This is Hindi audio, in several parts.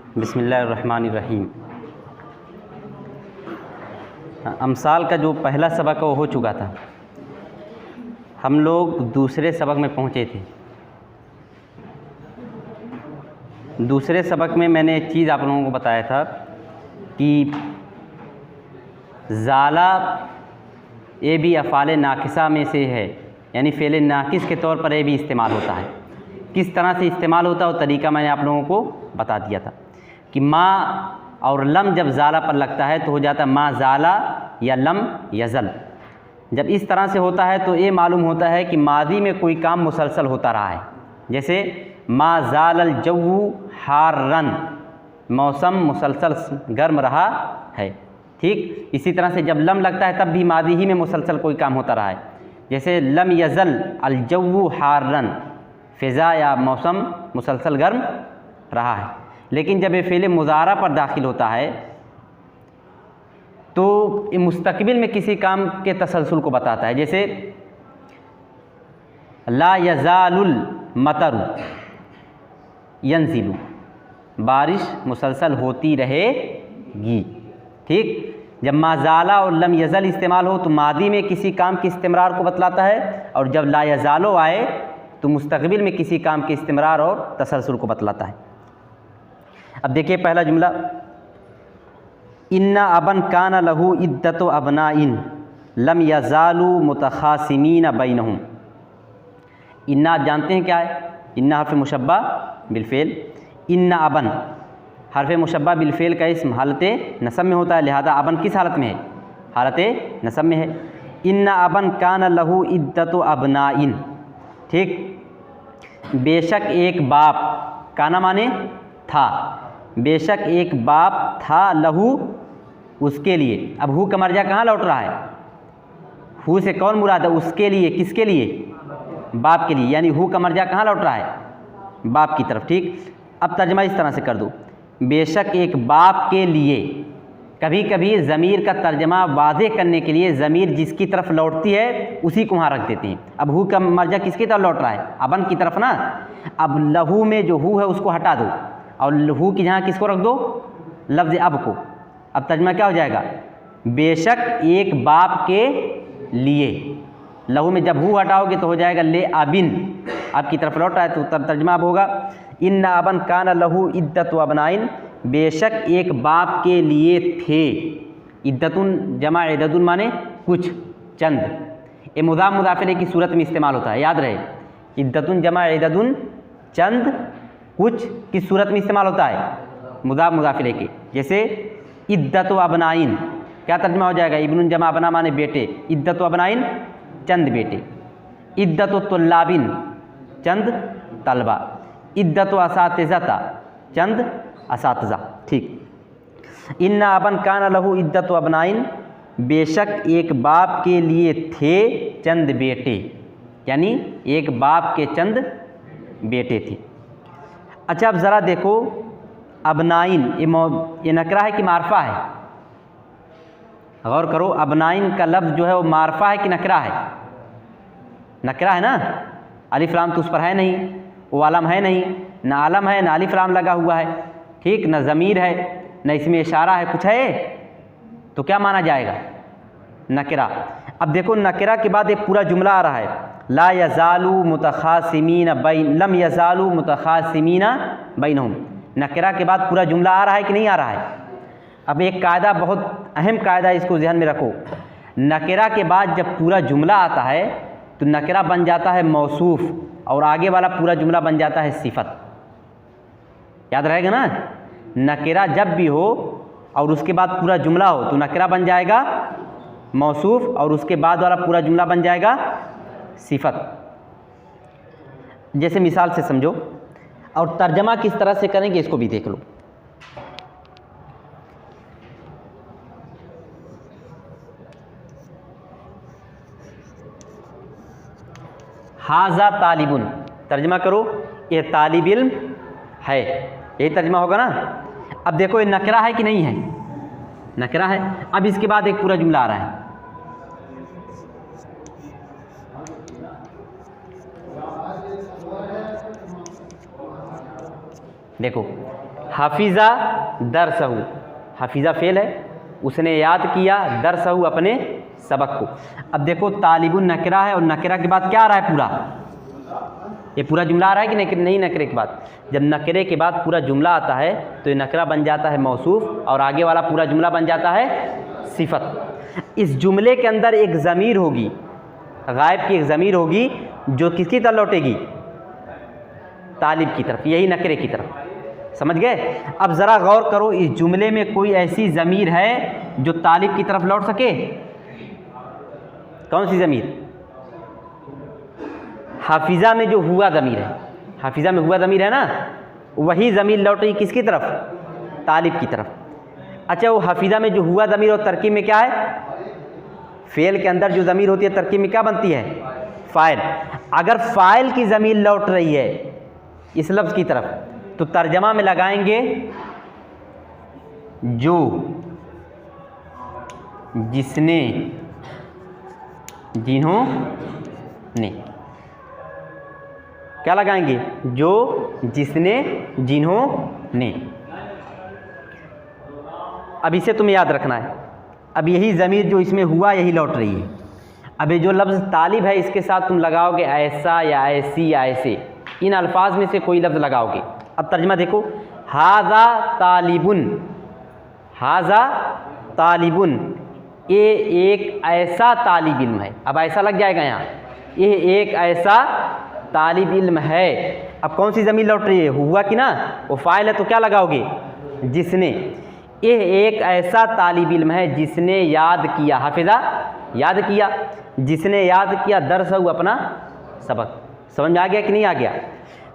बिस्मिल्लाहिर्रहमानिर्रहीम। अमसाल का जो पहला सबक है वो हो चुका था। हम लोग दूसरे सबक में पहुँचे थे। दूसरे सबक में मैंने एक चीज़ आप लोगों को बताया था कि ज़ाला ये भी अफ़ाल नाक़िसा में से है, यानी फ़ेल नाक़िस के तौर पर ये भी इस्तेमाल होता है। किस तरह से इस्तेमाल होता है वो तरीक़ा मैंने आप लोगों को बता दिया था कि माँ और लम जब ज़ाला पर लगता है तो हो जाता है माँ ज़ाला या लम यज़ल। जब इस तरह से होता है तो ये मालूम होता है कि माज़ी में कोई काम मुसलसल होता रहा है। जैसे माँ ज़ालल जव्वु हार्रन, मौसम मुसलसल गर्म रहा है। ठीक इसी तरह से जब लम लगता है तब भी माज़ी ही में मुसलसल कोई काम होता रहा है। जैसे लम यज़ल अल जव्वु हार्रन, फ़िज़ा या मौसम मुसलसल गर्म रहा है। लेकिन जब ये फ़ेल मुज़ारा पर दाखिल होता है तो ये मुस्तक़बिल में किसी काम के तसलसल को बताता है। जैसे ला यज़ालुल मतरु यंज़िलु, बारिश मुसलसल होती रहेगी। ठीक, जब माज़ाला और लम यज़ल इस्तेमाल हो तो मादी में किसी काम के इस्तिमरार को बतलाता है, और जब ला यज़ालो आए तो मुस्तक़बिल में किसी काम के इस्तिमरार और तसलसल को बतलाता है। अब देखिए पहला जुमला, इन्ना अबन कान लहू इद्दतु अबनाइन लम यज़ालू मुतखासिमीन बैनहुम। इन्ना आप जानते हैं क्या है? इन्ना हर्फ़ मुशब्बा बिलफ़ेल। इन्ना अबन हर्फ़ मुशब्बा बिलफ़ेल का इस्म हालत नसब में होता है, लिहाजा अबन किस हालत में है? हालत नसब में है। इन्ना अबन कान लहू इद्दतु अबनाइन। ठीक, बेशक एक बाप, काना माने था, बेशक एक बाप था, लहू उसके लिए। अब हु का मर्जा कहाँ लौट रहा है? हु से कौन मुराद है? उसके लिए। किसके लिए? बाप के लिए, यानी हु का मर्जा कहाँ लौट रहा है? बाप की तरफ। ठीक, अब तर्जमा इस तरह से कर दो, बेशक एक बाप के लिए। कभी कभी ज़मीर का तर्जमा वाज़ेह करने के लिए ज़मीर जिसकी तरफ लौटती है उसी को वहाँ रख देते हैं। अब हु का मर्जा किसकी तरफ लौट रहा है? अबन की तरफ ना। अब लहू में जो हु है उसको हटा दो और हु की जहाँ किसको रख दो? लफ्ज़ अब को। अब तर्जमा क्या हो जाएगा? बेशक एक बाप के लिए। लहू में जब हु हटाओगे तो हो जाएगा ले अबिन, अब की तरफ लौट रहा है तो तर्जमा अब होगा इन्ना अबन कान लहू इद्दतु अबनाइन, बेशक एक बाप के लिए थे। इद्दतुन जमा इद्दतुन माने कुछ, चंद। ये मुज़ाफ मुज़ाफ़िले की सूरत में इस्तेमाल होता है, याद रहे। इद्दतुन जमा इद्दतुन, चंद कुछ किस सूरत में इस्तेमाल होता है? मुज़ाफ मुज़ाफ़िले के। जैसे इद्दतु अबनाइन, क्या तर्जमा हो जाएगा? इब्नुन जमा अबना माने बेटे, इद्दतु अबनाइन चंद बेटे। इद्दतु तुल्लाबिन, चंद तलबा। इद्दतु असातिज़ता, चंद असातिज़ा। ठीक, इन्ना अबन कान लहू इद्दतु अबनाइन, बेशक एक बाप के लिए थे चंद बेटे, यानी एक बाप के चंद बेटे थे। अच्छा, अब ज़रा देखो, अबनाइन ये नकरा है कि मारफा है? गौर करो, अबनाइन का लफ्ज़ जो है वो मारफा है कि नकरा है? नकरा है ना। अलिफ लाम तो उस पर है नहीं, वो आलम है नहीं, ना आलम है ना अलिफ लाम लगा हुआ है। ठीक, न ज़मीर है न इसमें इशारा है, कुछ है तो क्या माना जाएगा? नकरा। अब देखो, नकरा के बाद एक पूरा जुमला आ रहा है, ला यज़ालू मुतखासिमीन बैन लम यज़ालू मुतखासिमीन बैनहुम। नकरा के बाद पूरा जुमला आ रहा है कि नहीं आ रहा है? अब एक कायदा, बहुत अहम कायदा, इसको ध्यान में रखो। नकरा के बाद जब पूरा जुमला आता है तो नकरा बन जाता है मौसूफ और आगे वाला पूरा जुमला बन जाता है सिफत। याद रहेगा ना? नकरा जब भी हो और उसके बाद पूरा जुमला हो तो नकरा बन जाएगा मौसूफ और उसके बाद वाला पूरा जुमला बन जाएगा सिफत। जैसे मिसाल से समझो, और तर्जमा किस तरह से करेंगे इसको भी देख लो। हाज़ा तालिबुन, तर्जमा करो, ये तालिब इल्म है, यही तर्जमा होगा ना। अब देखो, ये नकरा है कि नहीं है? नकरा है। अब इसके बाद एक पूरा जुमला आ रहा है, देखो हाफिज़ा दरसहू, हाफिज़ा फ़ेल है, उसने याद किया, दरसहू अपने सबक को। अब देखो तालिबुन नकरा है और नकरा के बाद क्या आ रहा है पूरा, ये पूरा जुमला आ रहा है कि नहीं नकरे के बाद? जब नकरे के बाद पूरा जुमला आता है तो ये नकरा बन जाता है मौसूफ और आगे वाला पूरा जुमला बन जाता है सिफत। इस जुमले के अंदर एक ज़मीर होगी, गायब की एक ज़मीर होगी जो किसकी तरफ लौटेगी? तालिब की तरफ, यही नकरे की तरफ। समझ गए? अब ज़रा गौर करो, इस जुमले में कोई ऐसी ज़मीर है जो तालिब की तरफ लौट सके? कौन सी ज़मीर? हाफिज़ा में जो हुआ ज़मीर है, हाफिज़ा में हुआ ज़मीर है ना, वही ज़मीर लौट रही किसकी तरफ? तालिब की तरफ। अच्छा, वो हाफिज़ा में जो हुआ ज़मीर और तरकीब में क्या है? फ़ेल के अंदर जो ज़मीर होती है तरकीब में क्या बनती है? फ़ाइल। अगर फ़ाइल की ज़मीर लौट रही है इस लफ्ज़ की तरफ तो तर्जमा में लगाएंगे जो, जिसने, जिन्होंने। क्या लगाएंगे? जो, जिसने, जिन्होंने। अब इसे तुम्हें याद रखना है। अब यही ज़मीर जो इसमें हुआ यही लौट रही है। अब ये जो लफ्ज़ तालिब है इसके साथ तुम लगाओगे ऐसा या ऐसी या ऐसे, इन अल्फाज में से कोई लफ्ज़ लगाओगे। अब तर्जमा देखो, हाज़ा तालिबुन, हाज़ा तालिबुन, ये एक ऐसा तालिब इल्म है। अब ऐसा लग जाएगा यहाँ, ये एक ऐसा तालिब इल्म है। अब कौन सी ज़मीर लौट रही है? हुआ कि ना, वो फ़ाइल है तो क्या लगाओगे? जिसने। ये एक ऐसा तालिब इल्म है जिसने याद किया, हाफिज़ा याद किया, जिसने याद किया दरसहू अपना सबक। समझ में आ गया कि नहीं आ गया?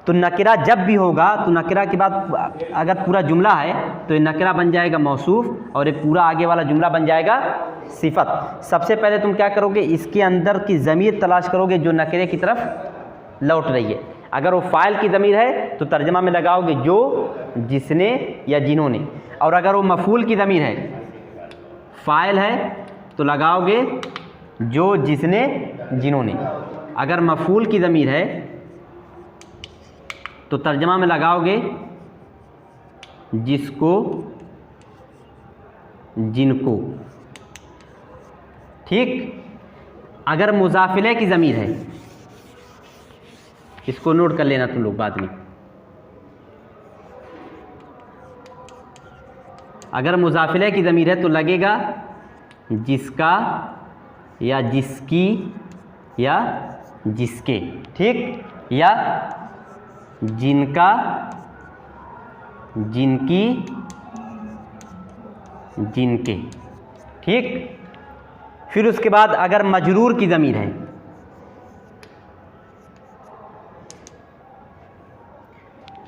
तो नकरा जब भी होगा तो नकरा के बाद अगर पूरा जुमला है तो ये नकरा बन जाएगा मौसूफ और ये पूरा आगे वाला जुमला बन जाएगा सिफत। सबसे पहले तुम क्या करोगे? इसके अंदर की ज़मीर तलाश करोगे जो नकरे की तरफ लौट रही है। अगर वो फ़ाइल की ज़मीर है तो तर्जमा में लगाओगे जो, जिसने या जिन्होंने। और अगर वो मफ़ूल की ज़मीर है, फ़ाइल है तो लगाओगे जो, जिसने, जिन्होंने। अगर मफ़ूल की ज़मीर है तो तर्जमा में लगाओगे जिसको, जिनको। ठीक। अगर मुज़ाफ़िले की ज़मीर है, इसको नोट कर लेना तुम लोग बाद में। अगर मुज़ाफ़िले की ज़मीर है तो लगेगा जिसका या जिसकी या जिसके। ठीक। या जिनका, जिनकी, जिनके। ठीक। फिर उसके बाद अगर मजरूर की ज़मीर है,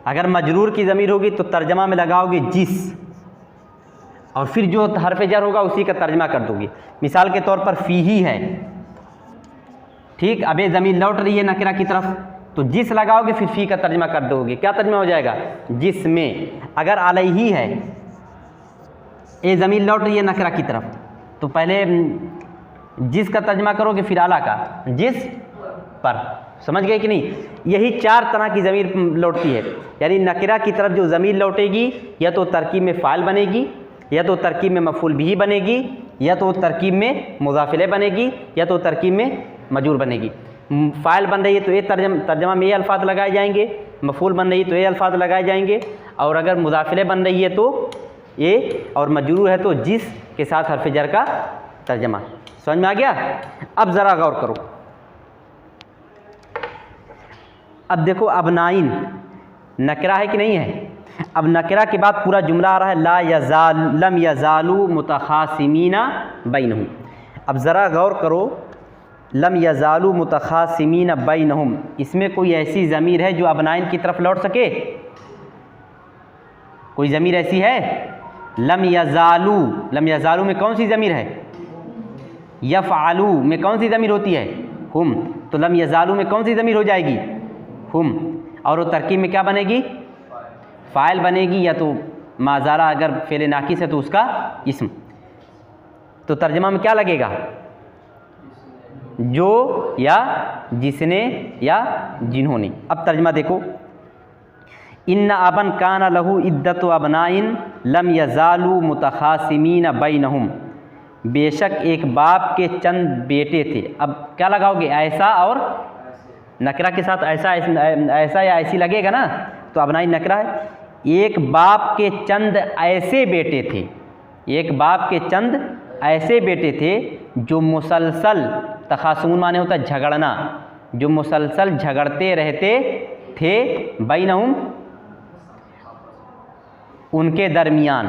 अगर मजरूर की ज़मीर होगी तो तर्जमा में लगाओगे जिस, और फिर जो हर्फ जर होगा उसी का तर्जमा कर दोगे। मिसाल के तौर पर फ़ीही है, ठीक। अब ये ज़मीर लौट रही है नकरा की तरफ तो जिस लगाओगे फिर फ़ी का तर्जमा कर दोगे। क्या तर्जमा हो जाएगा? जिसमें। अगर अलैही है, ये ज़मीर लौट रही है नकरा की तरफ तो पहले जिस का तर्जमा करोगे फिर आला का, जिस पर। समझ गए कि नहीं? यही चार तरह की ज़मीर लौटती है। यानी नकरा की तरफ जो ज़मीर लौटेगी या तो तरकीब में फ़ाइल बनेगी, या तो तरकीब में मफ़ूल बिही बनेगी, या तो तरकीब में मुज़ाफ़िले बनेगी, या तो तरकीब में मजरूर बनेगी। फ़ाइल बन रही है तो ये तर्जमा में ये अल्फाज लगाए जाएंगे, मफ़ूल बन रही है तो ये अल्फाज लगाए जाएंगे, और अगर मुज़ाफ़िले बन रही है तो ये, और मजरूर है तो जिस के साथ हर्फ जर का तर्जमा। समझ में आ गया? अब ज़रा गौर करो। अब देखो अबनाइन नकरा है कि नहीं है? अब नकरा के बाद पूरा जुमला आ रहा है ला यज़ाल, लम यज़ालू मुतखासिमीना बैनहुम। अब ज़रा गौर करो, लम यज़ालू मुतखासिमीना बैनहुम, इसमें कोई ऐसी ज़मीर है जो अबनाइन की तरफ लौट सके? कोई ज़मीर ऐसी है? लम यज़ालू, लम यज़ालू में कौन सी ज़मीर है? यफ़अलू में कौन सी ज़मीर होती है? हुम। तो लम यज़ालू में कौन सी ज़मीर हो जाएगी? हुम। और वो तरकीब में क्या बनेगी? फ़ाइल बनेगी, या तो माज़ारा अगर फ़ेल नाकिस है तो उसका इस्म। तो तर्जमा में क्या लगेगा? जो, या जिसने, या जिन्होंने। अब तर्जमा देखो, इन्न अबन कान लहू इद्दत अबनाइन लम यजालू मुतखासिमीन बैनहुम, बेशक एक बाप के चंद बेटे थे। अब क्या लगाओगे, ऐसा और नकरा के साथ ऐसा या ऐसी लगेगा ना, तो अबनाइन नकरा है। एक बाप के चंद ऐसे बेटे थे, एक बाप के चंद ऐसे बेटे थे जो मुसलसल, तखासुम माने होता है झगड़ना, जो मुसलसल झगड़ते रहते थे, बैनहुम उनके दरमियान।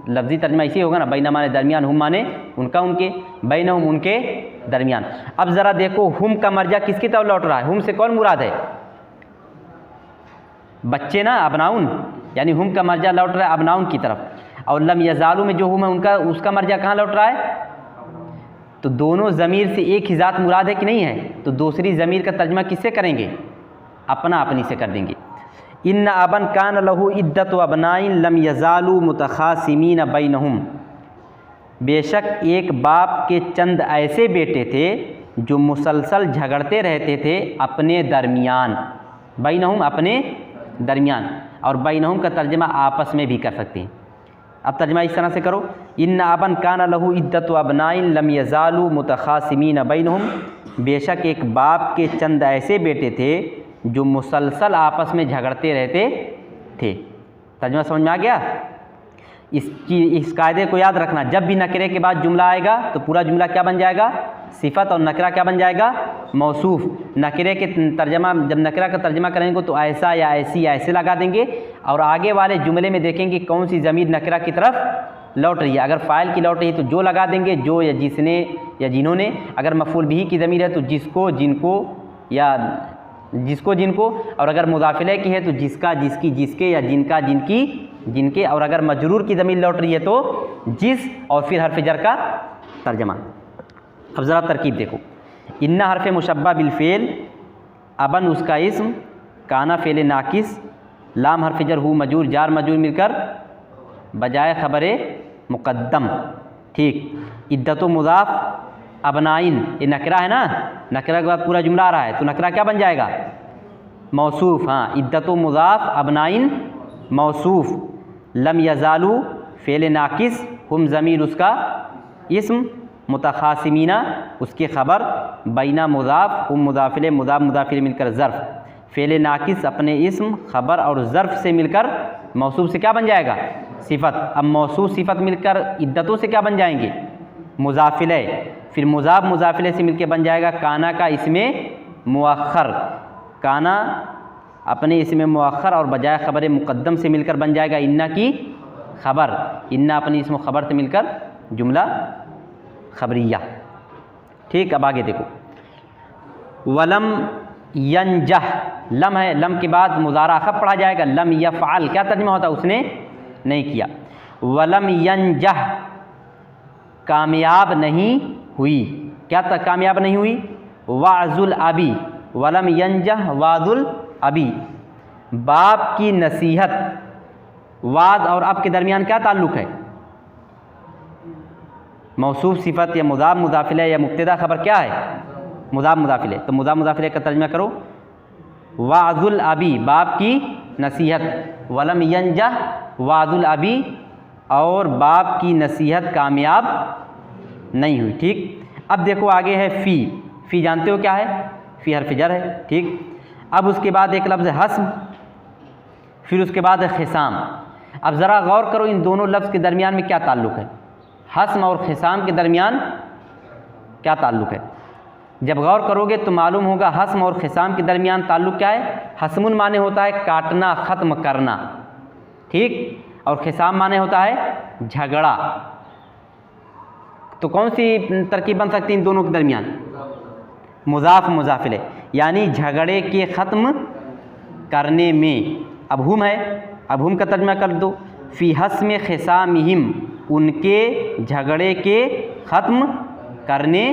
लफ्ज़ी तर्जमा इसी होगा ना, बैना माने दरमियान, हुम माने उनका उनके, बैनहुम उनके दरमियान। अब ज़रा देखो हुम का मर्जा किसकी तरफ लौट रहा है, हुम से कौन मुराद है, बच्चे ना, अबनाउन, यानी हुम का मर्जा लौट रहा है अबनाउन की तरफ। और लम यजालू में जो हुम है उनका, उसका मर्जा कहाँ लौट रहा है, तो दोनों ज़मीर से एक ही ज़ात मुराद है कि नहीं है, तो दूसरी ज़मीर का तर्जमा किससे करेंगे, अपना अपनी से कर देंगे। इन्न अबन कान लहू इद्दत अबनाइन लम यजालू मुतखासिमीन बैनहुम, बेशक एक बाप के चंद ऐसे बेटे थे जो मुसलसल झगड़ते रहते थे अपने दरमियान, बैनहुम अपने दरमियान। और बैनहुम का तर्जमा आपस में भी कर सकते हैं। अब तर्जमा इस तरह से करो, इन्न अबन कान लहू इद्दत अबनाइन लम यजालू मुतखासिमीन बैनहुम, बेशक एक बाप के चंद ऐसे बेटे थे जो मुसलसल आपस में झगड़ते रहते थे। तर्जमा समझ में आ गया। इस कायदे को याद रखना, जब भी नकरे के बाद जुमला आएगा तो पूरा जुमला क्या बन जाएगा, सिफत, और नकरा क्या बन जाएगा, मौसूफ। नकरे के तर्जमा, जब नकरा का तर्जमा करेंगे तो ऐसा या ऐसी या ऐसे लगा देंगे, और आगे वाले जुमले में देखेंगे कौन सी ज़मीर नकरा की तरफ लौट रही है। अगर फ़ाइल की लौट रही है तो जो लगा देंगे, जो या जिसने या जिन्होंने। अगर मफ़ूल बिही की ज़मीर है तो जिसको, जिनको, या जिसको, जिनको। और अगर मुज़ाफ़िले की है तो जिसका, जिसकी, जिसके, या जिनका, जिनकी, जिनके। और अगर मजरूर की ज़मीर लौट रही है तो जिस, और फिर हर्फ जर का तर्जमा। अब ज़रा तरकीब देखो, इन्ना हर्फ मुशब्बा बिलफ़ेल, अबन उसका इस्म, काना फ़ेल नाकिस, लाम हर्फ जर, हु मजूर, जार मजूर मिलकर बजाय ख़बरे मुक़द्दम। ठीक, इद्दतो मुज़ाफ़, अबनाइन ये नकरा है ना, नकरा के बाद पूरा जुमला आ रहा है तो नकरा क्या बन जाएगा, मौसूफ। हाँ, इद्दतो मुज़ाफ़, अबनाइन मौसूफ, लम यजालू फ़ेल नाकिस, हुम ज़मीर उसका इस्म, मुतखासिमीना उसकी ख़बर, बैना मुज़ाफ़, हुम मुज़ाफ़िले, मुज़ाफ़ मुज़ाफ़िले मिलकर ज़र्फ़, फ़ेल नाकिस अपने इस्म, ख़बर और ज़र्फ़ से मिलकर मौसूफ से क्या बन जाएगा, सिफ़त। अब मौसूफ सिफ़त मिलकर इद्दतों से क्या बन जाएंगे, मुज़ाफ़िले। फिर मुज़ाफ़ मुज़ाफ़िले से मिलकर बन जाएगा काना का इसमें मुअख्खर, काना अपने इसमें मुअख्खर और बजाय ख़बर मुक़द्दम से मिलकर बन जाएगा इन्ना की ख़बर, इन्ना अपनी इसमें ख़बर से मिलकर जुमला ख़बरिया। ठीक, अब आगे देखो, वलम यंजह, लम है, लम के बाद मुज़ारा कब पढ़ा जाएगा, लम यफ़अल, क्या तर्जुमा होता है, उसने नहीं किया। वलम यंजह, कामयाब नहीं हुई, क्या तक कामयाब नहीं हुई, वाजुल अबी, वलम यंजह वाजुल अबी, बाप की नसीहत। वाद और अब के दरमियान क्या ताल्लुक़ है, मौसूफ सिफ़त या मुज़ाफ़ मुज़ाफ़िले या मुब्तदा ख़बर क्या है, मुज़ाफ़ मुज़ाफ़िले। तो मुज़ाफ़ मुज़ाफ़िले का तर्जुमा करो, वाजुल अबी बाप की नसीहत, वलम यंजह वाजुल अबी और बाप की नसीहत कामयाब नहीं हुई। ठीक, अब देखो आगे है फ़ी, फ़ी जानते हो क्या है, फ़ी हर्फ जर है। ठीक, अब उसके बाद एक लफ्ज़ हस्म, फिर उसके बाद है खिसाम। अब ज़रा गौर करो इन दोनों लफ्ज़ के दरमियान में क्या ताल्लुक़ है, हस्म और खिसाम के दरमियान क्या ताल्लुक़ है। जब गौर करोगे तो मालूम होगा हस्म और खिसाम के दरमियान ताल्लुक़ क्या है। हस्मुन माने होता है काटना, ख़त्म करना, ठीक, और खिसाम माने होता है झगड़ा। तो कौन सी तरकीब बन सकती है इन दोनों के दरमियान, मुज़ाफ़ मुज़ाफ़िले, यानी झगड़े के ख़त्म करने में। अब हुम है, अब हुम का तर्जुमा कर दो, फ़ी हस्म खिसामिहिम, उनके झगड़े के ख़त्म करने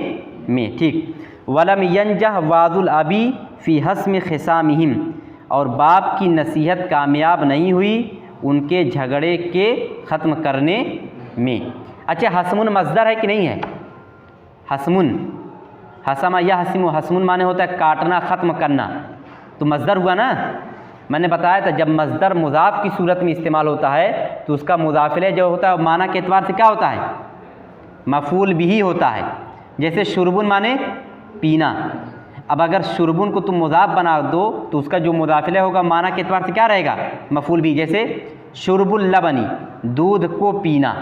में। ठीक, वलम यंजह वाजुल अबी फ़ी हस्म खिसामिहिम, और बाप की नसीहत कामयाब नहीं हुई उनके झगड़े के ख़त्म करने में। अच्छा, हस्मुन मज़दर है कि नहीं है, हस्मुन, हसमा या हस्मु, हस्मुन माने होता है काटना, ख़त्म करना, तो मज़दर हुआ ना। मैंने बताया था जब मज़दर मुज़ाफ़ की सूरत में इस्तेमाल होता है तो उसका मुज़ाफ़िले जो होता है माना के एतबार से क्या होता है, मफ़ूल बिही होता है। जैसे शुरबुन माने पीना, अब अगर शुरबुन को तुम मुज़ाफ़ बना दो तो उसका जो मुज़ाफ़िले होगा माना के एतबार से क्या रहेगा, मफ़ूल बिही। जैसे शुरबुल लबनी दूध को पीना,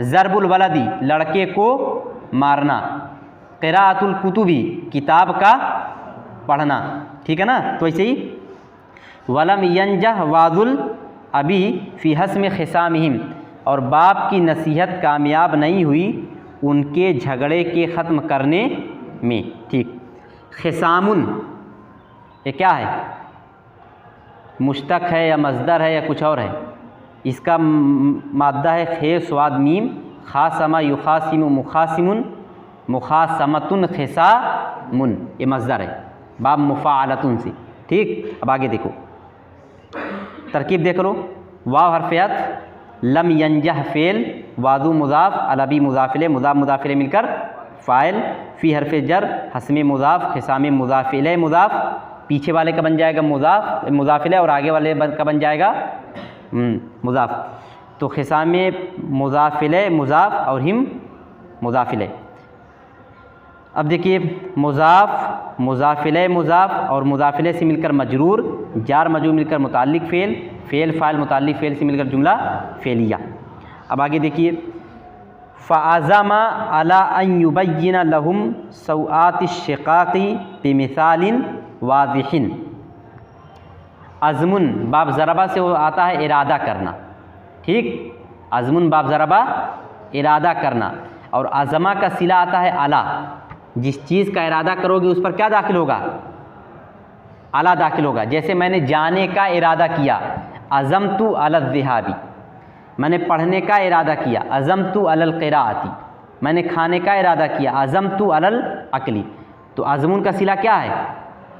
ज़रबुल वलदी लड़के को मारना, क़िराअतुल कुतुबी किताब का पढ़ना, ठीक है ना। तो ऐसे ही वलम यंजह वाजुल अभी फ़ी हस्म ख़िसामिहिम, और बाप की नसीहत कामयाब नहीं हुई उनके झगड़े के ख़त्म करने में, ठीक। ख़िसामुन ये क्या है, मुश्तक़ है या मज़दर है या कुछ और है? इसका मादा है खे स्वाद मीम, खासमा युखासिमु मुखासिमुन मुखासमतुन ख़िसामुन, ये मज़दर है बाब मुफ़ाअलतुन से, ठीक। अब आगे देखो तरकीब देख लो। वाव हरफ़ियत, लम यंजह फ़ेल, वादू मुज़ाफ़, अलबी मुज़ाफ़िले, मुज़ाफ़ मुज़ाफ़िले मिलकर फ़ाइल, फ़ी हरफ़े जर, हस्मे मुज़ाफ़, ख़िसामे मुज़ाफ़िले मुज़ाफ़, पीछे वाले का बन जाएगा मुज़ाफ़ मुज़ाफ़िले और आगे वाले का बन जाएगा मुज़ाफ़। तो ख़िसामे मुज़ाफ़िले मुज़ाफ़ और हिम मुज़ाफ़िले। अब देखिए मुज़ाफ़ मुज़ाफ़िले मुज़ाफ़ और मुज़ाफ़िले से मिलकर मजरूर, जार मजरूर मिलकर मुताल्लिक़ फ़ेल, फ़ेल फ़ाइल मुताल्लिक़ फ़ेल से मिलकर जुमला फ़ेलिया। अब आगे देखिए फ़अज़मा अला अन युबय्यिन लहुम सौआतिश शिक़ाक़ी बिमिसालिन वाज़िहिन। अज़मुन बाब ज़रबा से वो आता है इरादा करना, ठीक। अज़मुन बाब ज़रबा इरादा करना, और अज़मा का सिला आता है अला, जिस चीज़ का इरादा करोगे उस पर क्या दाखिल होगा, अला दाखिल होगा। जैसे मैंने जाने का इरादा किया, अज़मतु अलल ज़िहाबी, मैंने पढ़ने का इरादा किया, अज़मतु अलल क़िराअती, मैंने खाने का इरादा किया, अज़मतु अलल अकली। तो अज़मुन का सिला क्या है,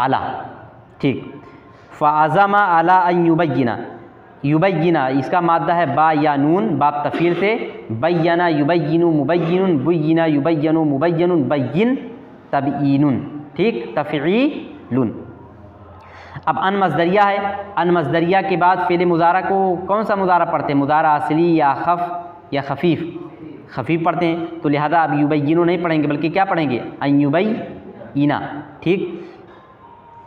अला, ठीक। फ़अज़मा अला अन युबय्यिना, युबय्यिना इसका मादा है बा या नून, बाप तफ़ील से, बय्यना युबय्यिनु मुबय्यिनुन, बुय्यिना युबय्यनु मुबय्यनुन, बय्यिन तबयीनुन, ठीक, तफ़ईलुन। अब अन मज़दरिया है, अन मज़दरिया के बाद फ़ेल मुज़ारा को कौन सा मुज़ारा पढ़ते हैं, मुज़ारा असली या खफ़ या खफ़ीफ़, खफ़ीफ़ पढ़ते हैं। तो लिहाजा अब युबय्यिनु नहीं पढ़ेंगे बल्कि क्या पढ़ेंगे, अन युबय्यिना, ठीक।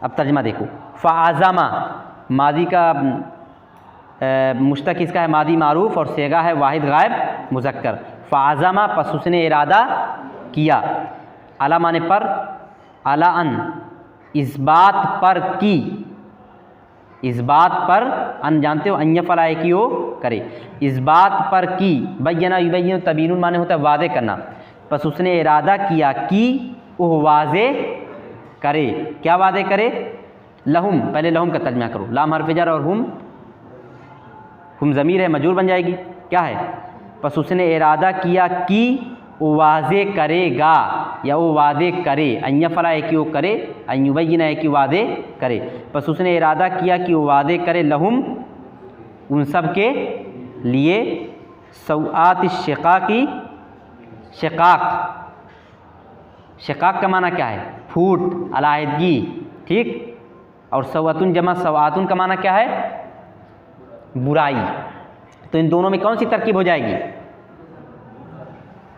अब तर्जुमा देखो, फ़अज़मा मादी का मुश्तक़ इसका है मादी मारूफ़ और सेगा है वाहिद गायब मुज़क्कर। फ़अज़मा पस उसने इरादा किया, अला माने पर, अला अन इस बात पर की, इस बात पर, अन जानते हो अन्य फलाए की हो करे, इस बात पर की, बय्यना युबय्यिनु तबीनुन माने होता है वादे करना, बस उसने इरादा किया कि वह वाज़े करे, क्या वादे करे, लहुम, पहले लहुम का तर्जुमा करो, लाम हर्फ़ जर और हम ज़मीर है मजरूर बन जाएगी, क्या है, बस उसने इरादा किया कि वो वाज़े करेगा या वो वादे करे, अन्य फला है कि वो करे, अयुबय्यिन है कि वादे करे, बस उसने इरादा किया कि वो वादे करे, लहुम उन सब के लिए, सौआत शिक़ाक़ी, शिक़ाक़, शिक़ाक़ का माना क्या है, फूट, अलाहिदगी, ठीक। और सौअतुन जमा सवातुन का माना क्या है, बुराई। तो इन दोनों में कौन सी तरकीब हो जाएगी,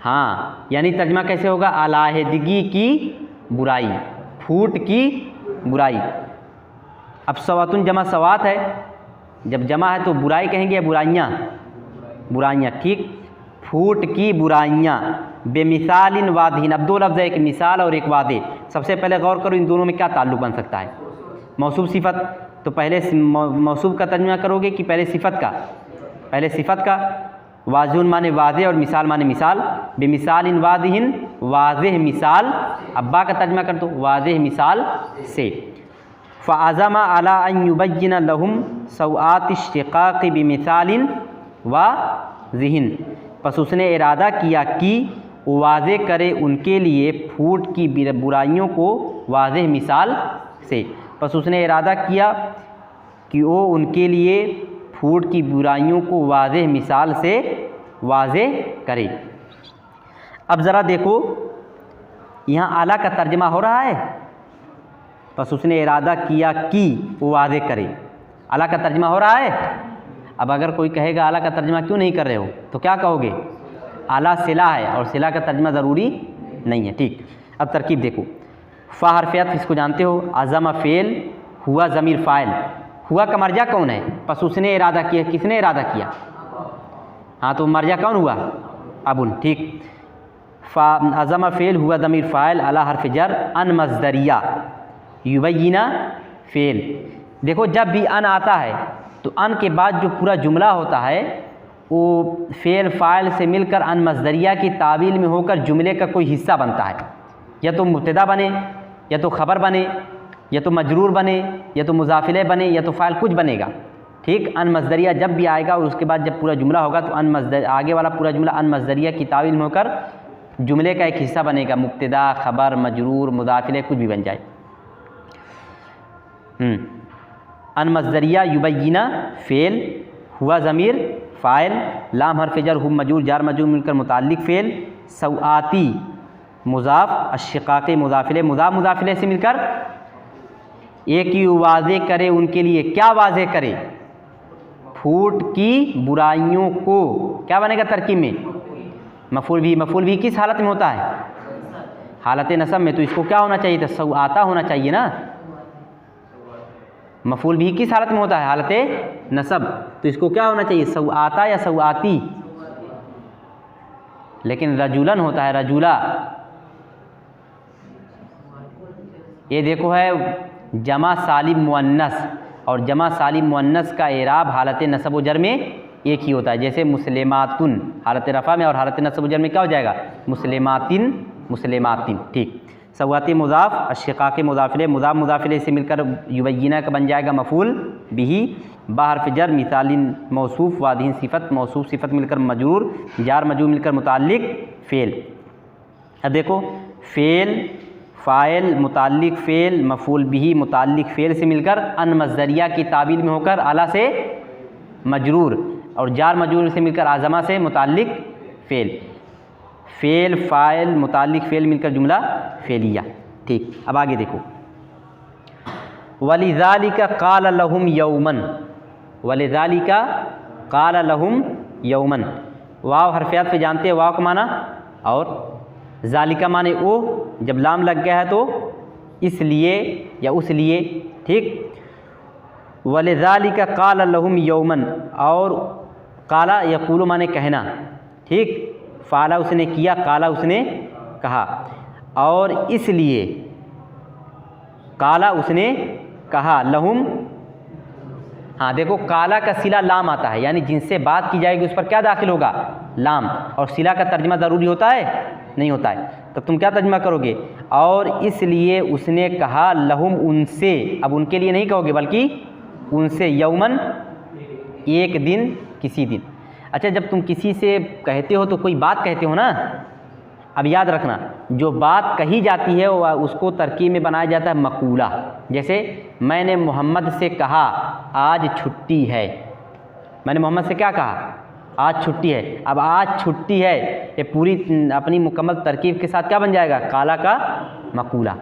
हाँ, यानी तर्जुमा कैसे होगा, अलाहिदगी की बुराई, फूट की बुराई। अब सवातुन जमा सवात है, जब जमा है तो बुराई कहेंगे या बुराइयाँ, बुराइयाँ, ठीक। फूट की बुराइयाँ, बेमिसालिन वादिन, अब दो लफ्ज़ है, एक मिसाल और एक वादे। सबसे पहले गौर करो इन दोनों में क्या ताल्लुक़ बन सकता है, मौसूफ़ सिफ़त। तो पहले मौसूफ़ का तर्जुमा करोगे कि पहले सिफ़त का, पहले सिफ़त का। वाज़ुन माने वाज़े और मिसाल माने मिसाल, बेमिसालिन वादिहिन वाज़ेह मिसाल, अब्बा का तर्जुमा कर दो वाज़ेह मिसाल से। फ़अज़मा अला अन युबय्यिन लहुम सौआतिश शिक़ाक़ी बिमिसालिन वाज़िहिन, बस उसने इरादा किया कि वाज़े करे उनके लिए फूट की बुराइयों को वाज़ेह मिसाल से, बस उसने इरादा किया कि वो उनके लिए फूट की बुराइयों को वाज़ेह मिसाल से वाज़ेह करे। अब ज़रा देखो यहाँ आला का तर्जुमा हो रहा है, बस उसने इरादा किया कि वो वाज़ेह करे, अला का तर्जमा हो रहा है। अब अगर कोई कहेगा अला का तर्जमा क्यों नहीं कर रहे हो, तो क्या कहोगे, अला सिला है और सिला का तर्जमा ज़रूरी नहीं है। ठीक, अब तरकीब देखो। फ़ा हरफ़ियत इसको जानते हो, अज़म फ़ेल, हुआ ज़मीर फ़ाइल। हुआ का मर्जा कौन है, बस उसने इरादा किया, किसने इरादा किया, हाँ तो मर्जा कौन हुआ, अबुन। ठीक, फ़ा अज़म फ़ेल हुआ ज़मीर फ़ाइल, अला हर्फ़ जर, अन मज़दरिया, युबय्यिना फ़ेल। देखो जब भी अन आता है तो अन के बाद जो पूरा जुमला होता है वो फ़ेल फ़ाइल से मिलकर अन मज़दरिया की तावील में होकर जुमले का कोई हिस्सा बनता है। या तो मुब्तदा बने, या तो ख़बर बने, या तो मजरूर बने, या तो मुज़ाफ़िले बने, या तो फ़ाइल, कुछ बनेगा। ठीक, अन मज़दरिया जब भी आएगा और उसके बाद जब पूरा जुमला होगा तो आगे वाला पूरा जुमला अन मज़दरिया की तावील में होकर जुमले का एक हिस्सा बनेगा। मुब्तदा, ख़बर, मजरूर, मुज़ाफ़िले, कुछ भी बन जाए। अन मज़दरिया युबय्यिना फ़ेल, हुआ ज़मीर फ़ाइल, लाम हर्फ़ जर, हुम मजरूर, जार मजरूर मिलकर मुताल्लिक़ फ़ेल, सौआती मुज़ाफ़, अश्शिक़ाक़े मुज़ाफ़िले, मुज़ाफ़ मुज़ाफ़िले से मिलकर एक ही वाज़े करे उनके लिए, क्या वाज़े करे, फूट की बुराइयों को। क्या बनेगा तरकीब में, मफ़ूल भी। मफ़ूल भी किस हालत में होता है, हालत नसब में, तो इसको क्या होना चाहिए था, सौआता होना चाहिए ना। मफ़ूल भी किस हालत में होता है, हालत नसब, तो इसको क्या होना चाहिए, सौआता या सौआती। लेकिन रजुलन होता है, रजुला। ये देखो है जमा सालिम मुअन्नस, और जमा सालिम मुअन्नस का एराब हालत नसब व जर में एक ही होता है। जैसे मुस्लिमातुन हालत रफ़ा में और हालत नसब व जर में क्या हो जाएगा, मुस्लिमातिन, मुस्लिमातिन। ठीक, सौआती मुज़ाफ़, अश्शिक़ाक़े मुज़ाफ़िले, मुज़ाफ़ मुज़ाफ़िले से मिलकर युबय्यिना का बन जाएगा मफ़ूल बिही, बा हर्फ़ जर, मिसालिन मौसूफ़, वादिन सिफ़त, मौसूफ़ सिफ़त मिलकर मजरूर, जार मजरूर मिलकर मुताल्लिक़ फ़ेल। अब देखो फ़ेल, फ़ाइल, मुताल्लिक़ फ़ेल, मफ़ूल बिही, मुताल्लिक़ फ़ेल से मिलकर अन मज़दरिया की ताबील में होकर अला से मजरूर, और जार मजरूर से मिलकर आज़मा से मुताल्लिक़ फ़ेल। फ़ेल, फ़ाइल, मुताल्लिक़ फ़ेल मिलकर जुमला फ़ेलिया। ठीक, अब आगे देखो। वलिज़ालिका क़ाल लहुम यौमन, वलिज़ालिका क़ाल लहुम यौमन। वाव हरफ़ियात पे जानते हैं, वाव का माना और ज़ालिका माने ओ, जब लाम लग गया है तो इसलिए या उस लिए। ठीक, वलिज़ालिका क़ाल लहुम यौमन, और क़ाला यक़ूलु माने कहना। ठीक, फ़ाला उसने किया, काला उसने कहा, और इसलिए काला उसने कहा, लहुम। हाँ देखो काला का सिला लाम आता है, यानी जिनसे बात की जाएगी उस पर क्या दाखिल होगा, लाम। और सिला का तर्जमा ज़रूरी होता है, नहीं होता है, तब तुम क्या तर्जमा करोगे, और इसलिए उसने कहा, लहुम उनसे। अब उनके लिए नहीं कहोगे बल्कि उनसे, यौमन एक दिन, किसी दिन। अच्छा, जब तुम किसी से कहते हो तो कोई बात कहते हो ना। अब याद रखना, जो बात कही जाती है वह उसको तरकीब में बनाया जाता है मक़ूला। जैसे मैंने मोहम्मद से कहा आज छुट्टी है, मैंने मोहम्मद से क्या कहा, आज छुट्टी है। अब आज छुट्टी है ये पूरी अपनी मुकम्मल तरकीब के साथ क्या बन जाएगा, काला का मक़ूला।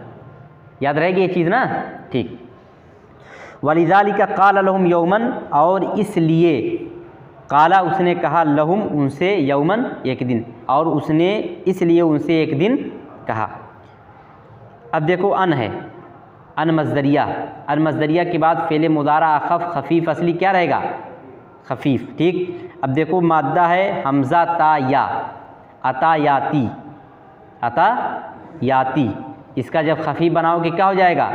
याद रहेगी ये चीज़ ना। ठीक, वलिज़ालिका क़ाल लहुम यौमन, और इसलिए काला उसने कहा, लहुम उनसे, यौमन एक दिन, और उसने इसलिए उनसे एक दिन कहा। अब देखो अन है, अन मज़दरिया, अन मज़दरिया के बाद फ़ेल मुज़ारा अख़फ़ खफ़ीफ़ असली क्या रहेगा, खफ़ीफ़। ठीक, अब देखो माद्दा है हमज़ा ता या, अता याती, अता याती, इसका जब खफ़ीफ़ बनाओगे क्या हो जाएगा,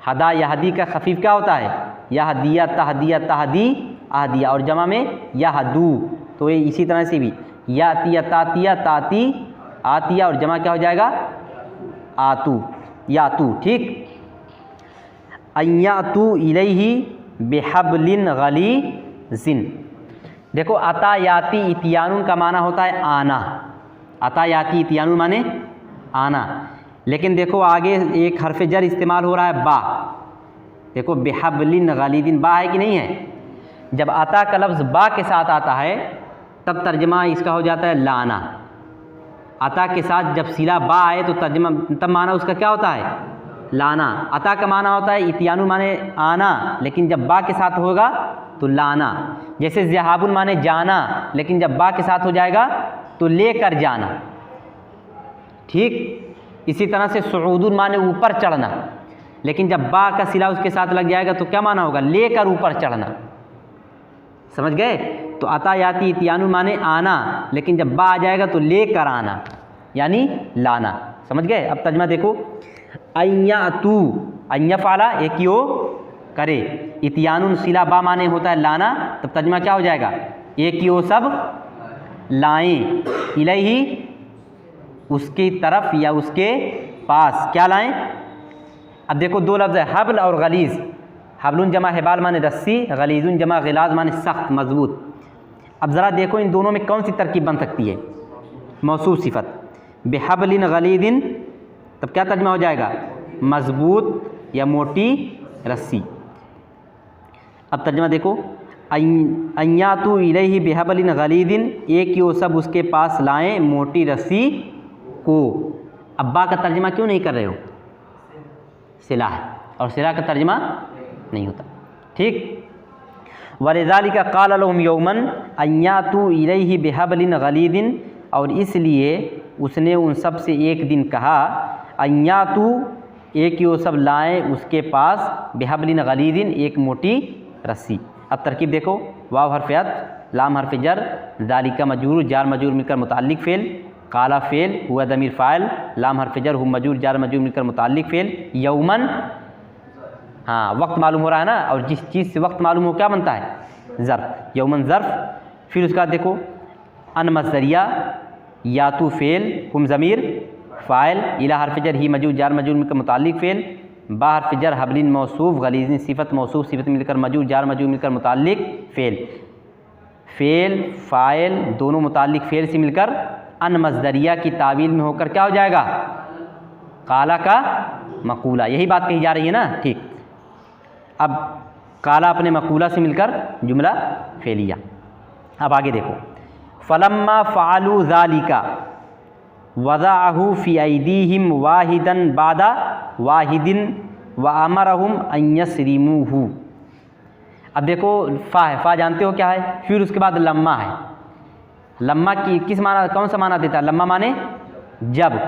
हदा यहदी का खफ़ीफ़ क्या होता है, यहदिया, तहदिया, तहदी, आहदिया, और जमा में यहदू। तो ये इसी तरह से भी यातिया, तातिया, ताती, आतिया, और जमा क्या हो जाएगा, आतू, यातू। ठीक, अय्यातू इलैहि बिहब्लिन गलीज़िन। देखो अता याती इतियानुन का माना होता है आना, अता याती इतियानुन माने आना, लेकिन देखो आगे एक हरफ जर इस्तेमाल हो रहा है बा। देखो बिहब्लिन गलीज़िन, बा है कि नहीं है। जब अता का लफ्ज़ बा के साथ आता है तब तर्जमा इसका हो जाता है लाना। अता के साथ जब सिला बा आए तो तर्जमा, तब माना उसका क्या होता है, लाना। अता का माना होता है इतियानुन माने आना, लेकिन जब बा के साथ होगा तो लाना। जैसे ज़हाबुन माने जाना, लेकिन जब बा के साथ हो जाएगा तो लेकर जाना। ठीक इसी तरह से सुऊदुन माने ऊपर चढ़ना, लेकिन जब बा का सिला उसके साथ लग जाएगा तो क्या माना होगा, लेकर ऊपर चढ़ना। समझ गए। तो अता याती इतियानुन माने आना, लेकिन जब बा आ जाएगा तो लेकर आना यानी लाना। समझ गए। अब तर्जुमा देखो, अय्यातू अय्या फाला एक यो करे, इतियानुन सिला बा माने होता है लाना, तब तर्जुमा क्या हो जाएगा, एक यो सब लाएं, इलैही उसकी तरफ या उसके पास क्या लाएं। अब देखो दो लफ्ज़ है हब्ल और गलीज़। हब्लुन जमा हिबाल माने रस्सी, गलीजुन जमा गिलाज माने सख्त मजबूत। अब ज़रा देखो इन दोनों में कौन सी तरकीब बन सकती है, मौसूफ सिफत बेहबलिन गलीदिन, तब क्या तर्जुमा हो जाएगा, मजबूत या मोटी रस्सी। अब तर्जुमा देखो, अय्यातू इलैही बेहबलिन गलीदिन, एक यो सब उसके पास लाएं मोटी रस्सी को। अब्बा का तर्जुमा क्यों नहीं कर रहे हो, सिला है और सिला का तर्जुमा नहीं होता। ठीक। वलिज़ालिका क़ाल लहुम यौमन अय्यातू इलैही बेहबलिन गलीदिन, और इसलिए उसने उन सब से एक दिन कहा, अय्यातू एक यो सब लाएं उसके पास, बेहबलिन गलीदिन एक मोटी रस्सी। अब तरकीब देखो, वाव हर्फ अत, लाम हर्फ जर, ज़ालिका मजरूर जार मजरूर मिलकर मुताल्लिक फ़ेल, काला फ़ेल, हुआ ज़मीर फ़ाइल, लाम हर्फ जर, हुम मजरूर जार मजरूर मिलकर मुताल्लिक फ़ेल, यौमन हाँ वक्त मालूम हो रहा है ना, और जिस चीज़ से वक्त मालूम हो क्या बनता है, ज़र्फ़, यौमन ज़र्फ़। फिर उसका देखो अन मस्दरिया, यातू फ़ेल, हुम ज़मीर फ़ाइल, इला हर्फ जर, ही मजरूर जार मजरूर मिलकर मुताल्लिक फ़ेल, बा हर्फ जर, हबलिन मौसूफ, गलीज़िन सिफ़त मौसूफ सिफ़त मिलकर मजरूर जार मजरूर मिलकर मुताल्लिक फ़ेल, फ़ेल फ़ाइल दोनों मुताल्लिक फ़ेल से मिलकर अन मस्दरिया की तावील में होकर क्या हो जाएगा, काला का मकूला। यही बात कही जा रही है ना। ठीक। अब काला अपने मकूला से मिलकर जुमला फ़ेलिया। अब आगे देखो, फलम्मा फ़ालू ज़ालिका वज़अहू फ़ी ऐदीहिम वाहिदन बादा वाहिदिन व अमरहुम अन यस्रिमूहू। अब देखो फ़ा है, फ़ा जानते हो क्या है, फिर उसके बाद लम्मा है। लम्मा की किस माना, कौन सा माना देता है, लम्मा माने जब।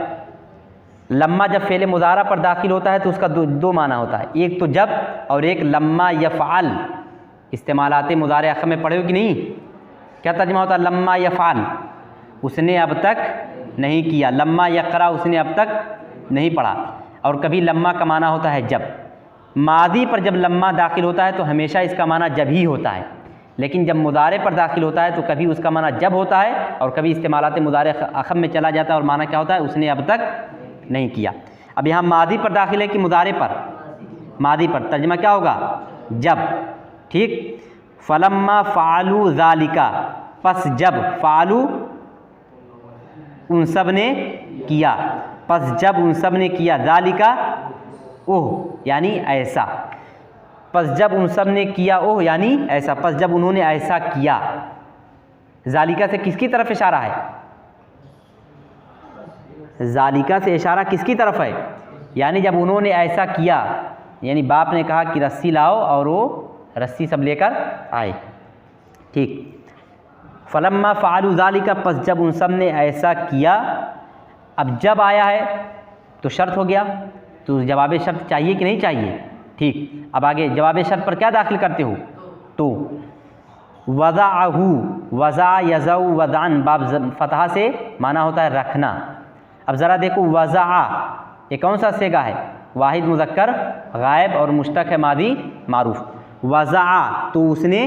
लम्मा जब फ़ेले मुज़ारा पर दाखिल होता है तो उसका दो माना होता है, एक तो जब और एक लम्मा यफ़अल। इस्तेमालाते मुज़ारे अख़र में पढ़े हो कि नहीं, क्या तर्जुमा होता है, लम्मा यफ़अल उसने अब तक नहीं किया, लम्मा यक़रा उसने अब तक नहीं पढ़ा। और कभी लम्मा का माना होता है जब। मादी पर जब लम्मा दाखिल होता है तो हमेशा इसका माना जब ही होता है, लेकिन जब मुज़ारे पर दाखिल होता है तो कभी उसका माना जब होता है और कभी इस्तेमालाते मुज़ारे अख़र में चला जाता है और माना क्या होता है, उसने अब तक नहीं किया। अब यहाँ मादी पर दाखिल है कि मुज़ारे पर, मादी पर, तर्जुमा क्या होगा, जब। ठीक। फलम्मा फ़ालू ज़ालिका, पस जब, फ़ालू उन सब ने किया, पस जब उन सब ने किया, ज़ालिका ओह यानी ऐसा, पस जब उन सब ने किया ओह यानी ऐसा, पस जब उन्होंने ऐसा किया। ज़ालिका से किसकी तरफ इशारा है, ज़ालिका से इशारा किसकी तरफ है, यानी जब उन्होंने ऐसा किया, यानी बाप ने कहा कि रस्सी लाओ और वो रस्सी सब लेकर आए। ठीक। फलम्मा फ़ालू ज़ालिका, पस जब उन सब ने ऐसा किया। अब जब आया है तो शर्त हो गया, तो जवाब शर्त चाहिए कि नहीं चाहिए। ठीक। अब आगे जवाब शर्त पर क्या दाखिल करते हो, तो वज़अहू, वज़ा यज़उ वज़अन, बाब फ़तहा से माना होता है रखना। अब ज़रा देखो वज़अ ये कौन सा सेगा है, वाहिद मुज़क्कर गायब और मुश्तक है मादी मारूफ। वज़अ तो उसने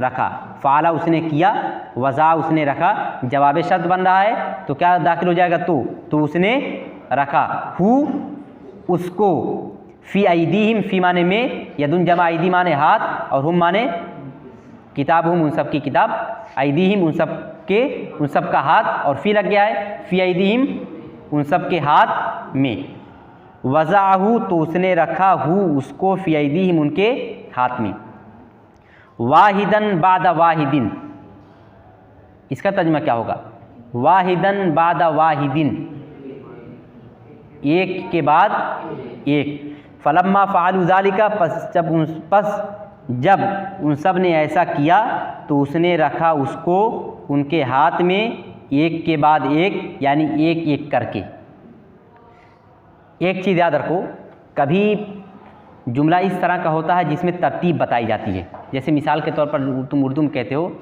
रखा, फ़ाला उसने किया, वज़ा उसने रखा, जवाब शर्त बन रहा है तो क्या दाखिल हो जाएगा, तो उसने रखा, हु उसको, फ़ी ऐदीहिम, फ़ी माने में, यदुन जमा ऐदी माने हाथ, और हुम माने किताब, हुम उन सब की किताब, ऐदीहिम उन सब के, उन सब का हाथ, और फ़ी लग गया है, फ़ी ऐदीहिम उन सब के हाथ में। वज़अहू तो उसने रखा, हु उसको, फ़ी ऐदीहिम उनके हाथ में। वाहिदन बादा वाहिदिन, इसका तर्जुमा क्या होगा, वाहिदन बादा वाहिदिन, एक के बाद एक। फलम्मा फ़अलू ज़ालिका, जब उन सब ने ऐसा किया तो उसने रखा उसको उनके हाथ में एक के बाद एक, यानी एक एक करके। एक चीज़ याद रखो, कभी जुमला इस तरह का होता है जिसमें तरतीब बताई जाती है। जैसे मिसाल के तौर पर तुम उर्दू में कहते हो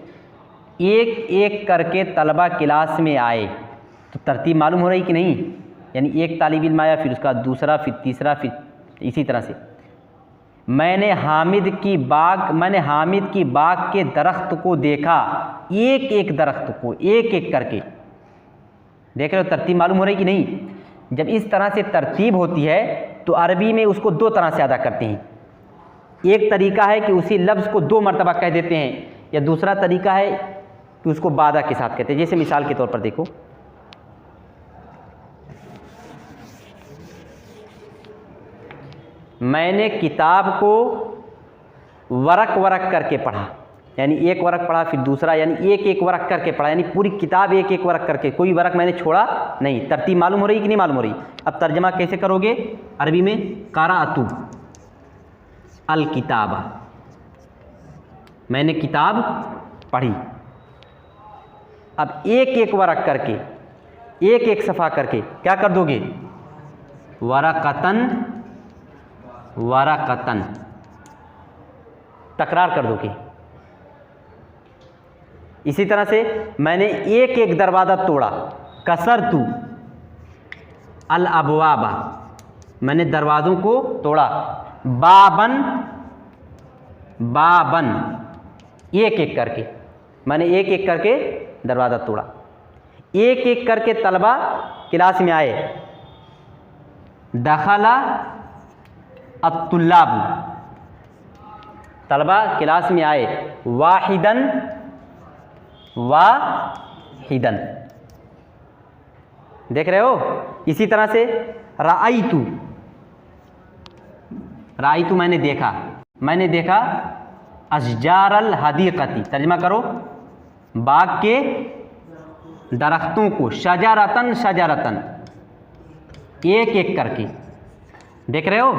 एक एक करके तलबा क्लास में आए, तो तरतीब मालूम हो रही कि नहीं, यानी एक तालिब इल्म आया, फिर उसका दूसरा, फिर तीसरा, फिर इसी तरह से। मैंने हामिद की बाग के दरख्त को देखा, एक एक दरख्त को एक एक करके। देख रहे हो तरतीब मालूम हो रही कि नहीं। जब इस तरह से तरतीब होती है तो अरबी में उसको दो तरह से अदा करते हैं। एक तरीका है कि उसी लफ्ज़ को दो मरतबा कह देते हैं, या दूसरा तरीका है कि उसको बादा के साथ कहते हैं। जैसे मिसाल के तौर पर देखो, मैंने किताब को वरक वरक करके पढ़ा, यानी एक वरक पढ़ा फिर दूसरा, यानी एक एक वरक करके पढ़ा, यानी पूरी किताब एक एक वरक करके, कोई वरक मैंने छोड़ा नहीं। तरतीब मालूम हो रही कि नहीं मालूम हो रही। अब तर्जमा कैसे करोगे अरबी में, क़राअतु अल किताबा, मैंने किताब पढ़ी। अब एक एक वरक करके, एक एक सफ़ा करके क्या कर दोगे, वरक़तन वरक़तन, तकरार कर दोगे। इसी तरह से मैंने एक एक दरवाज़ा तोड़ा, कसरतु अल अबवाबा, मैंने दरवाज़ों को तोड़ा। बाबन बाबन, एक एक करके, मैंने एक एक करके दरवाज़ा तोड़ा। एक एक करके तलबा क्लास में आए, दखला अत्तुल्लाब, तलबा क्लास में आए, वाहिदन वाहिदन, देख रहे हो। इसी तरह से राइतु, राइतु मैंने देखा, मैंने देखा अशजारल हदीक़ती, तर्जमा करो बाग के दरख्तों को, शजरतन शजरतन, एक एक करके, देख रहे हो।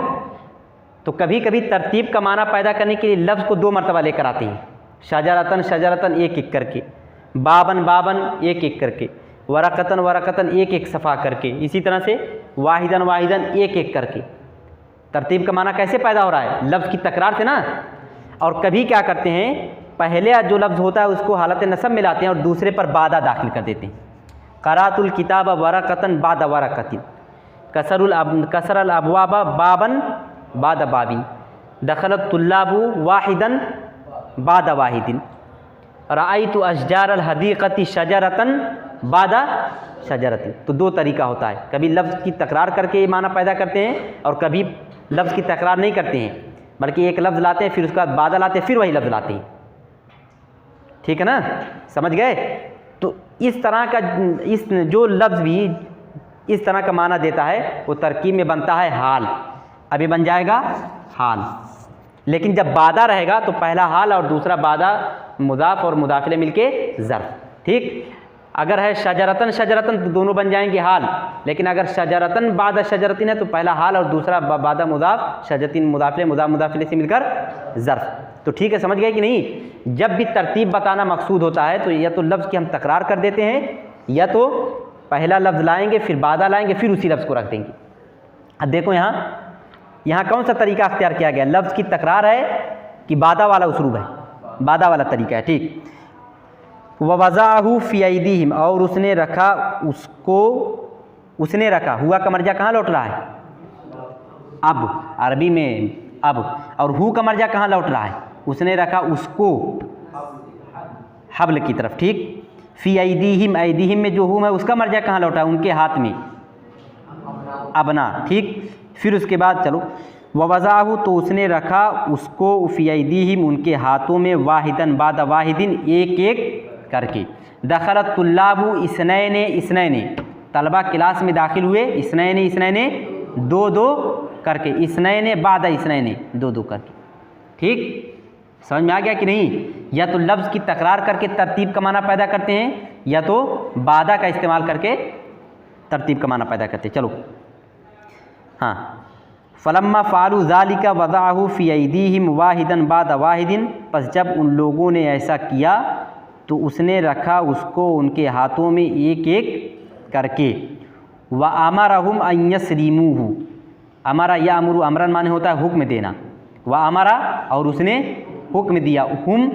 तो कभी कभी तरतीब का माना पैदा करने के लिए लफ्ज़ को दो मरतबा लेकर आते हैं, शजरतन शजरतन एक एक करके, बाबन बाबन एक एक करके, वरक़तन वरक़तन एक एक सफ़ा करके, इसी तरह से वाहिदन वाहिदन एक एक करके। तरतीब का माना कैसे पैदा हो रहा है, लफ्ज़ की तकरार से ना। और कभी क्या करते हैं, पहले जो लफ्ज़ होता है उसको हालत नसब में लाते हैं और दूसरे पर बादा दाखिल कर देते हैं। क़राअतुल किताब वरक़तन बाद वरक़तिन, कसरल अबवाबा बाबन बाद बाबिन, दखलत तुल्लाबु वाहिदन बाद वाहिदिन, राइतु अशजारल हदीक़ती शजरतन बादा शजरतिन। तो दो तरीका होता है, कभी लफ्ज़ की तकरार करके माना पैदा करते हैं और कभी लफ्ज़ की तकरार नहीं करते हैं, बल्कि एक लफ्ज़ लाते हैं फिर उसके बाद बादा लाते हैं फिर वही लफ्ज़ लाते हैं। ठीक है ना, समझ गए। तो इस तरह का इस जो लफ्ज़ भी इस तरह का माना देता है वो तरकीब में बनता है हाल, अभी बन जाएगा हाल। लेकिन जब बादा रहेगा तो पहला हाल और दूसरा बादा मुदाफ और मुदाफिले मिलके ज़र्फ़। ठीक, अगर है शजरतन शजरतन तो दोनों बन जाएंगे हाल, लेकिन अगर शजरतन बाद शजरतिन है तो पहला हाल और दूसरा बादा मुदाफ, शजरतिन मुदाफिले, मुदाफ मुदाफिले से मिलकर ज़र्फ़। तो ठीक है, समझ गए कि नहीं। जब भी तरतीब बताना मकसूद होता है तो या तो लफ्ज़ की हम तकरार कर देते हैं, या तो पहला लफ्ज़ लाएंगे फिर बादा लाएंगे फिर उसी लफ्ज़ को रख देंगे। अब देखो यहाँ कौन सा तरीका अख्तियार किया गया, लफ्ज़ की तकरार है कि बादा वाला उसलूब है, बादा वाला तरीका है। ठीक, वज़ाहु फ़ी अयदीहिम, और उसने रखा उसको, उसने रखा, हुआ का मर्जा कहाँ लौट रहा है, अब, अरबी में अब, और हु का मर्जा कहाँ लौट रहा है, उसने रखा उसको हब्ल की तरफ। ठीक, फ़ी अयदीहिम, अयदीहिम में जो हु है उसका मर्जा कहाँ लौटा है, उनके हाथ में, अबना। ठीक, फिर उसके बाद चलो वज़ाहु, तो उसने रखा उसको फ़ी अयदीहिम, उनके हाथों में, वाहिदन बाद वाहिदिन, एक एक करके। दखलत तुल्लाबु इसनैने इसनैने, तलबा क्लास में दाखिल हुए, इसनैने इसनैने दो दो करके, इसनैने बाद इसनैने दो दो करके। ठीक, समझ में आ गया कि नहीं। या तो लफ्ज़ की तकरार करके तरतीब का माना पैदा करते हैं, या तो बादा का इस्तेमाल करके तरतीब का माना पैदा करते हैं। चलो हाँ, फ़लम्मा फ़ालू ज़ालिका वज़अहु फ़ी अयदीहिम वाहिदन बाद वाहिदिन, बस जब उन लोगों ने ऐसा किया तो उसने रखा उसको उनके हाथों में एक एक करके। व अमरहुम अन यस्लिमूहु, अमरा या अमरु अमरन माने होता है हुक्म देना, व अमरा और उसने हुक्म दिया, हुम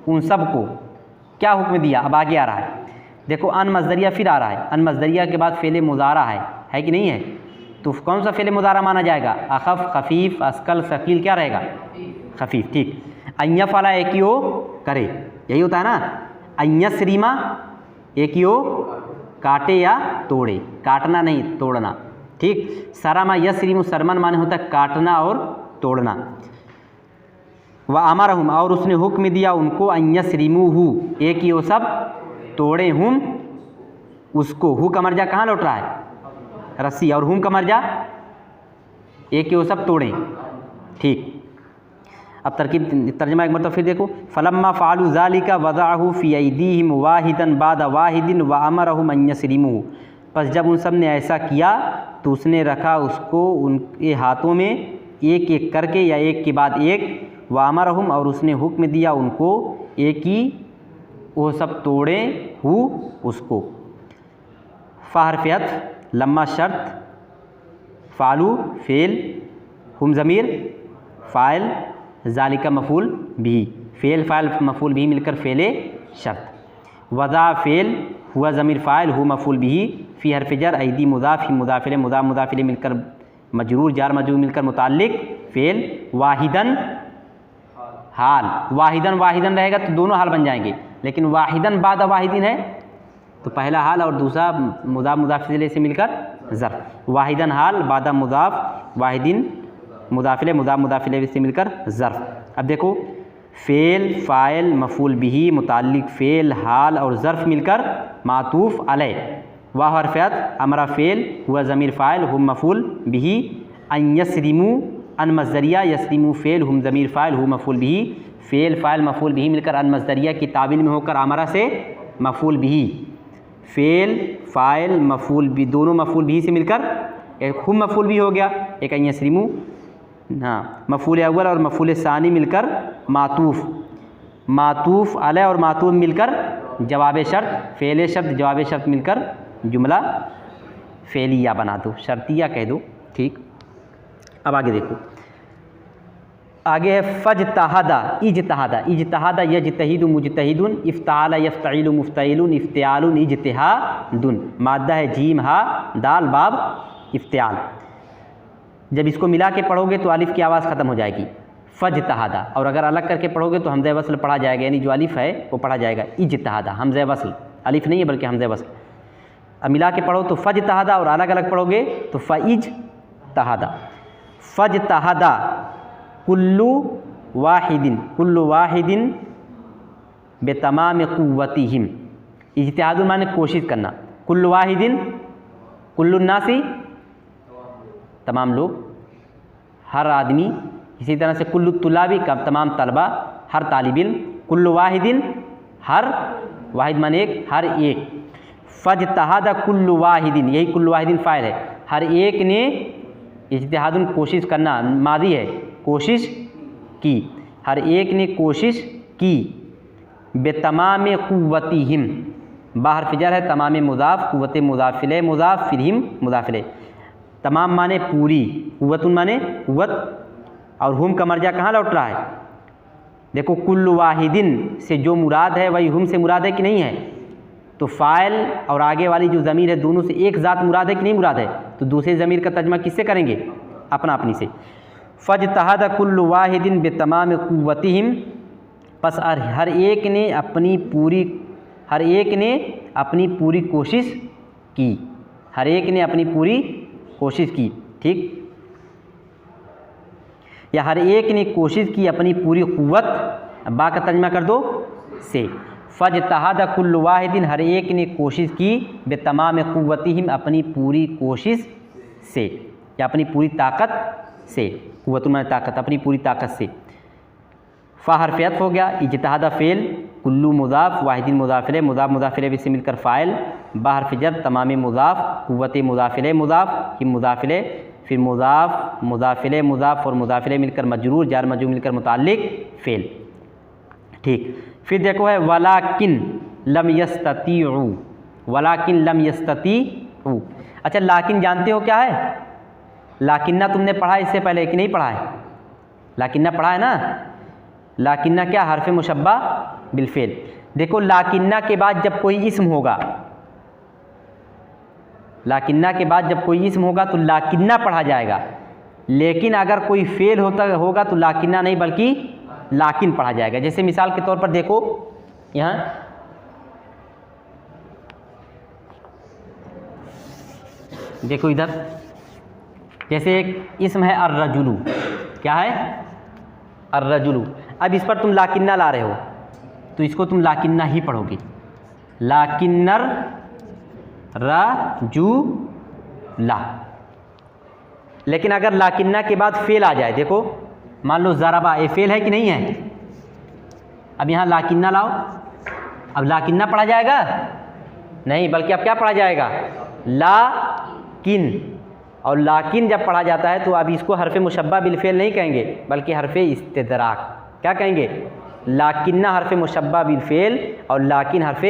उन सब को क्या हुक्म दिया। अब आगे आ रहा है देखो, अन मज़दरिया फिर आ रहा है, अन मज़दरिया के बाद फ़ेल मुज़ारा है कि नहीं है, तो कौन सा फ़ेल मुज़ारा माना जाएगा। अखफ़, खफ़ीफ़, अस्कल, सकील क्या रहेगा, खफ़ीफ़। ठीक, अय्या फ़ला एक ही हो करे, यही होता है ना। अय्यस्रीमा एक ही हो काटे या तोड़े, काटना नहीं तोड़ना। ठीक, सरमा यस्रीमु सरमन माने होता है काटना और तोड़ना। व अमरहुम और उसने हुक्म दिया उनको, अन यस्रिमूहु एक ही हो सब तोड़े हम उसको। हु का मर्जा कहाँ लौट रहा है, रस्सी, और हुम का मर्जा एक ही हो सब तोड़ें। ठीक, अब तरकीब तर्जमा एक मरतबा फिर देखो, फ़लम्मा फ़अलू ज़ालिका वज़अहु फ़ी अयदीहिम वाहिदन बाद वाहिदिन व अमरहुम अन यस्रिमूहु, बस जब उन सब ने ऐसा किया तो उसने रखा उसको उनके हाथों में एक एक करके या एक के बाद एक। व अमरहुम और उसने हुक्म दिया उनको एक ही वो सब तोड़े हु उसको। फ़हरफ़ियत लम्मा शर्त, फ़ालू फ़ेल, हुम ज़मीर फ़ाइल, ज़ालिका मफ़ूल भी, फ़ेल फ़ाइल मफ़ूल भी मिलकर फ़ेले शर्त। वज़ा फ़ेल, हुआ ज़मीर फ़ाइल, हु मफ़ूल भी, फ़ी हर्फ़ जर, अयदी मुज़ाफ़, ही मुज़ाफ़िले, मुज़ाफ़ मुज़ाफ़िले मिलकर मजरूर, जार मजरूर मिलकर मुताल्लिक़, फ़ेल। वाहिदन हाल, वाहिदन वाहिदन रहेगा तो दोनों हाल बन जाएंगे, लेकिन वाहिदन बाद वाहिदिन है तो पहला हाल और दूसरा मुज़ाफ़ मुज़ाफ़िले से मिलकर ज़र्फ़। वाहिदन हाल, बादा मुज़ाफ़, वाहिदिन मुज़ाफ़िले, मुज़ाफ़ मुज़ाफ़िले से मिलकर ज़र्फ़। अब देखो, फ़ेल फ़ाइल मफ़ूल बिही मुताल्लिक़ फ़ेल हाल और ज़र्फ़ मिलकर मातूफ़ अलैह। वाह हरफ़ियत अमरा फ़ेल, हुआ ज़मीर फ़ाइल, हुम मफ़ूल बिही, अन यस्रिमू अन मज़दरिया, यस्रिमू फ़ेल, हुम ज़मीर फ़ाइल, हु मफ़ूल बिही, फ़ेल फ़ाइल मफ़ूल बिही मिलकर अन मज़दरिया की तावील में होकर अमरा से मफ़ूल बिही, फ़ेल फ़ाइल मफ़ूल भी, दोनों मफ़ूल बिही से मिलकर एक हुम मफ़ूल भी हो गया, एक अन यस्रिमू, हाँ, मफ़ूल अव्वल और मफ़ूल सानी मिलकर मातूफ़, मातूफ़ अलैह और मातूफ़ मिलकर जवाब शर्त, फ़ेल शर्त जवाब शर्त मिलकर जुमला फ़ेलिया बना दो, शर्तिया कह दो। ठीक, अब आगे देखो, आगे है फ़ज्तहदा, इज्तहदा, इज्तहदा यज्तहिदु मुज्तहिदुन, इफ़्ताला यफ़्तइलु मुफ़्तइलुन, इफ़्तियालुन इज्तिहादुन, माद्दा है जीम हा दाल बाब इफ़्तियाल। जब इसको मिला के पढ़ोगे तो अलिफ़ की आवाज़ ख़त्म हो जाएगी, फ़ज्तहदा, और अगर अलग करके पढ़ोगे तो हमज़े वस्ल पढ़ा जाएगा, यानी जो अलिफ़ है वो पढ़ा जाएगा इज्तहदा, हमज़े वस्ल, अलिफ़ नहीं है बल्कि हमज़े वस्ल। अब मिला के पढ़ो तो फ़ज्तहदा, और अलग अलग पढ़ोगे तो फ़इज्तहदा। फ़ज्तहदा कुल्लु वाहिदिन, कुल्लु वाहिदिन बेतमाम क़ुव्वतिहिम, इज्तिहादुन माने कोशिश करना, कुल्लु वाहिदिन कुल्लु नासी तमाम लोग, हर आदमी, इसी तरह से कुल्लु तुलाबी का तमाम तलबा, हर तालिबिल, कुल्लु वाहिदिन हर, वाहिद माने एक, हर एक। फ़ज्तहदा कुल्लु वाहिदिन, यही कुल्लु वाहिदिन फ़ाइल है, हर एक ने, इज्तिहादुन कोशिश करना मादी है, कोशिश की, हर एक ने कोशिश की, बेतमाम क़ुव्वतिहिम, बाहर फिजर है, तमाम मुज़ाफ़, क़ुव्वत मुज़ाफ़िले, मुज़ाफ़ फिर हिम मुज़ाफ़िले, तमाम माने पूरी, क़ुव्वतुन माने क़ुव्वत, और हुम का मर्जा कहाँ लौट रहा है, देखो कुल्लु वाहिदिन से जो मुराद है वही हुम से मुराद है कि नहीं है, तो फ़ाइल और आगे वाली जो ज़मीर है दोनों से एक ज़ात मुराद है कि नहीं मुराद है, तो दूसरे ज़मीर का तर्जमा किससे करेंगे, अपना अपनी से। फ़ज्तहदा कुल्लु वाहिदिन बेतमाम क़ुव्वतिहिम, बस हर एक ने अपनी पूरी, हर एक ने अपनी पूरी कोशिश की, हर एक ने अपनी पूरी कोशिश की। ठीक, या हर एक ने कोशिश की अपनी पूरी क़ुव्वत, बा का तर्जमा कर दो से, फ़ज्तहदा कुल्लु वाहिदिन हर एक ने कोशिश की, बेतमाम क़ुव्वतिहिम अपनी पूरी कोशिश से, या अपनी पूरी ताकत से, क़ुव्वत माने ताकत, अपनी पूरी ताकत से। फ़ा हरफ़ियत हो गया, इज्तिहादा फ़ेल, कुल्लु मुज़ाफ़, वाहिदिन मुज़ाफ़िले, मुज़ाफ़ मुज़ाफ़िले से मिलकर फ़ाइल, बा हर्फ़ जर, तमाम मुज़ाफ़, क़ुव्वत मुज़ाफ़िले मुज़ाफ़, हिम मुज़ाफ़िले, फिर मुज़ाफ़, मुज़ाफ़िले, मुज़ाफ़ और मुज़ाफ़िले मिलकर मजरूर, जार मजरूर मिलकर मुताल्लिक़, फ़ेल। ठीक, फिर देखो है वलाकिन लम यस्ततीउ, वलाकिन लम यस्ततीउ। अच्छा, लाकिन जानते हो क्या है? लाकिन्ना तुमने पढ़ा इससे पहले कि नहीं पढ़ा है? लाकिन्ना पढ़ा है ना? लाकिन्ना क्या? हर्फ़ मुशब्बा बिलफ़ेल। देखो लाकिन्ना के बाद जब कोई इस्म होगा, लाकिन्ना के बाद जब कोई इस्म होगा तो लाकिन्ना पढ़ा जाएगा, लेकिन अगर कोई फ़ेल होगा तो लाकिन्ना नहीं बल्कि लाकिन पढ़ा जाएगा। जैसे मिसाल के तौर पर देखो यहाँ देखो इधर, जैसे एक इस्म है अर्रजुलु, क्या है? अर्रजुलु। अब इस पर तुम लाकिन्ना ला रहे हो तो इसको तुम लाकिन्ना ही पढ़ोगे, लाकिन्नर रजुला। लेकिन अगर लाकिन्ना के बाद फ़ेल आ जाए, देखो मान लो ज़रबा, ये फ़ेल है कि नहीं है? अब यहाँ लाकिन्ना लाओ, अब लाकिन्ना पढ़ा जाएगा? नहीं, बल्कि अब क्या पढ़ा जाएगा? लाकिन। और लाकिन जब पढ़ा जाता है तो अब इसको हर्फ़ मुशब्बा बिलफ़ेल नहीं कहेंगे बल्कि हर्फ़ इस्तिदराक। क्या कहेंगे? लाकिन्ना हर्फ़ मुशब्बा बिलफ़ेल और लाकिन हर्फ़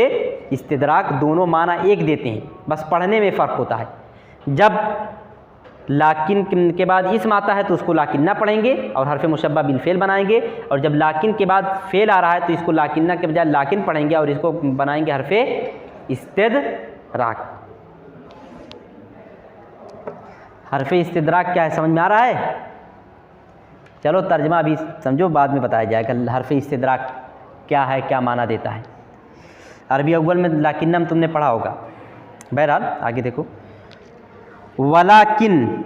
इस्तिदराक, दोनों माना एक देते हैं, बस पढ़ने में फ़र्क होता है। जब लाकिन के बाद इस्म आता है तो उसको लाकिन्ना पढ़ेंगे और हर्फ़ मुशब्बा बिलफ़ेल बनाएंगे, और जब लाकिन के बाद फ़ेल आ रहा है तो इसको लाकिन्ना के बजाय लाकिन पढ़ेंगे और इसको बनाएंगे हर्फ़ इस्तिदराक। हर्फ़ इस्तिदराक क्या है, समझ में आ रहा है? चलो तर्जमा अभी समझो, बाद में बताया जाएगा हर्फ़ इस्तिदराक क्या है, क्या माना देता है। अरबी अव्वल में लाकिन्ना तुमने पढ़ा होगा। बहरहाल आगे देखो, वलाकिन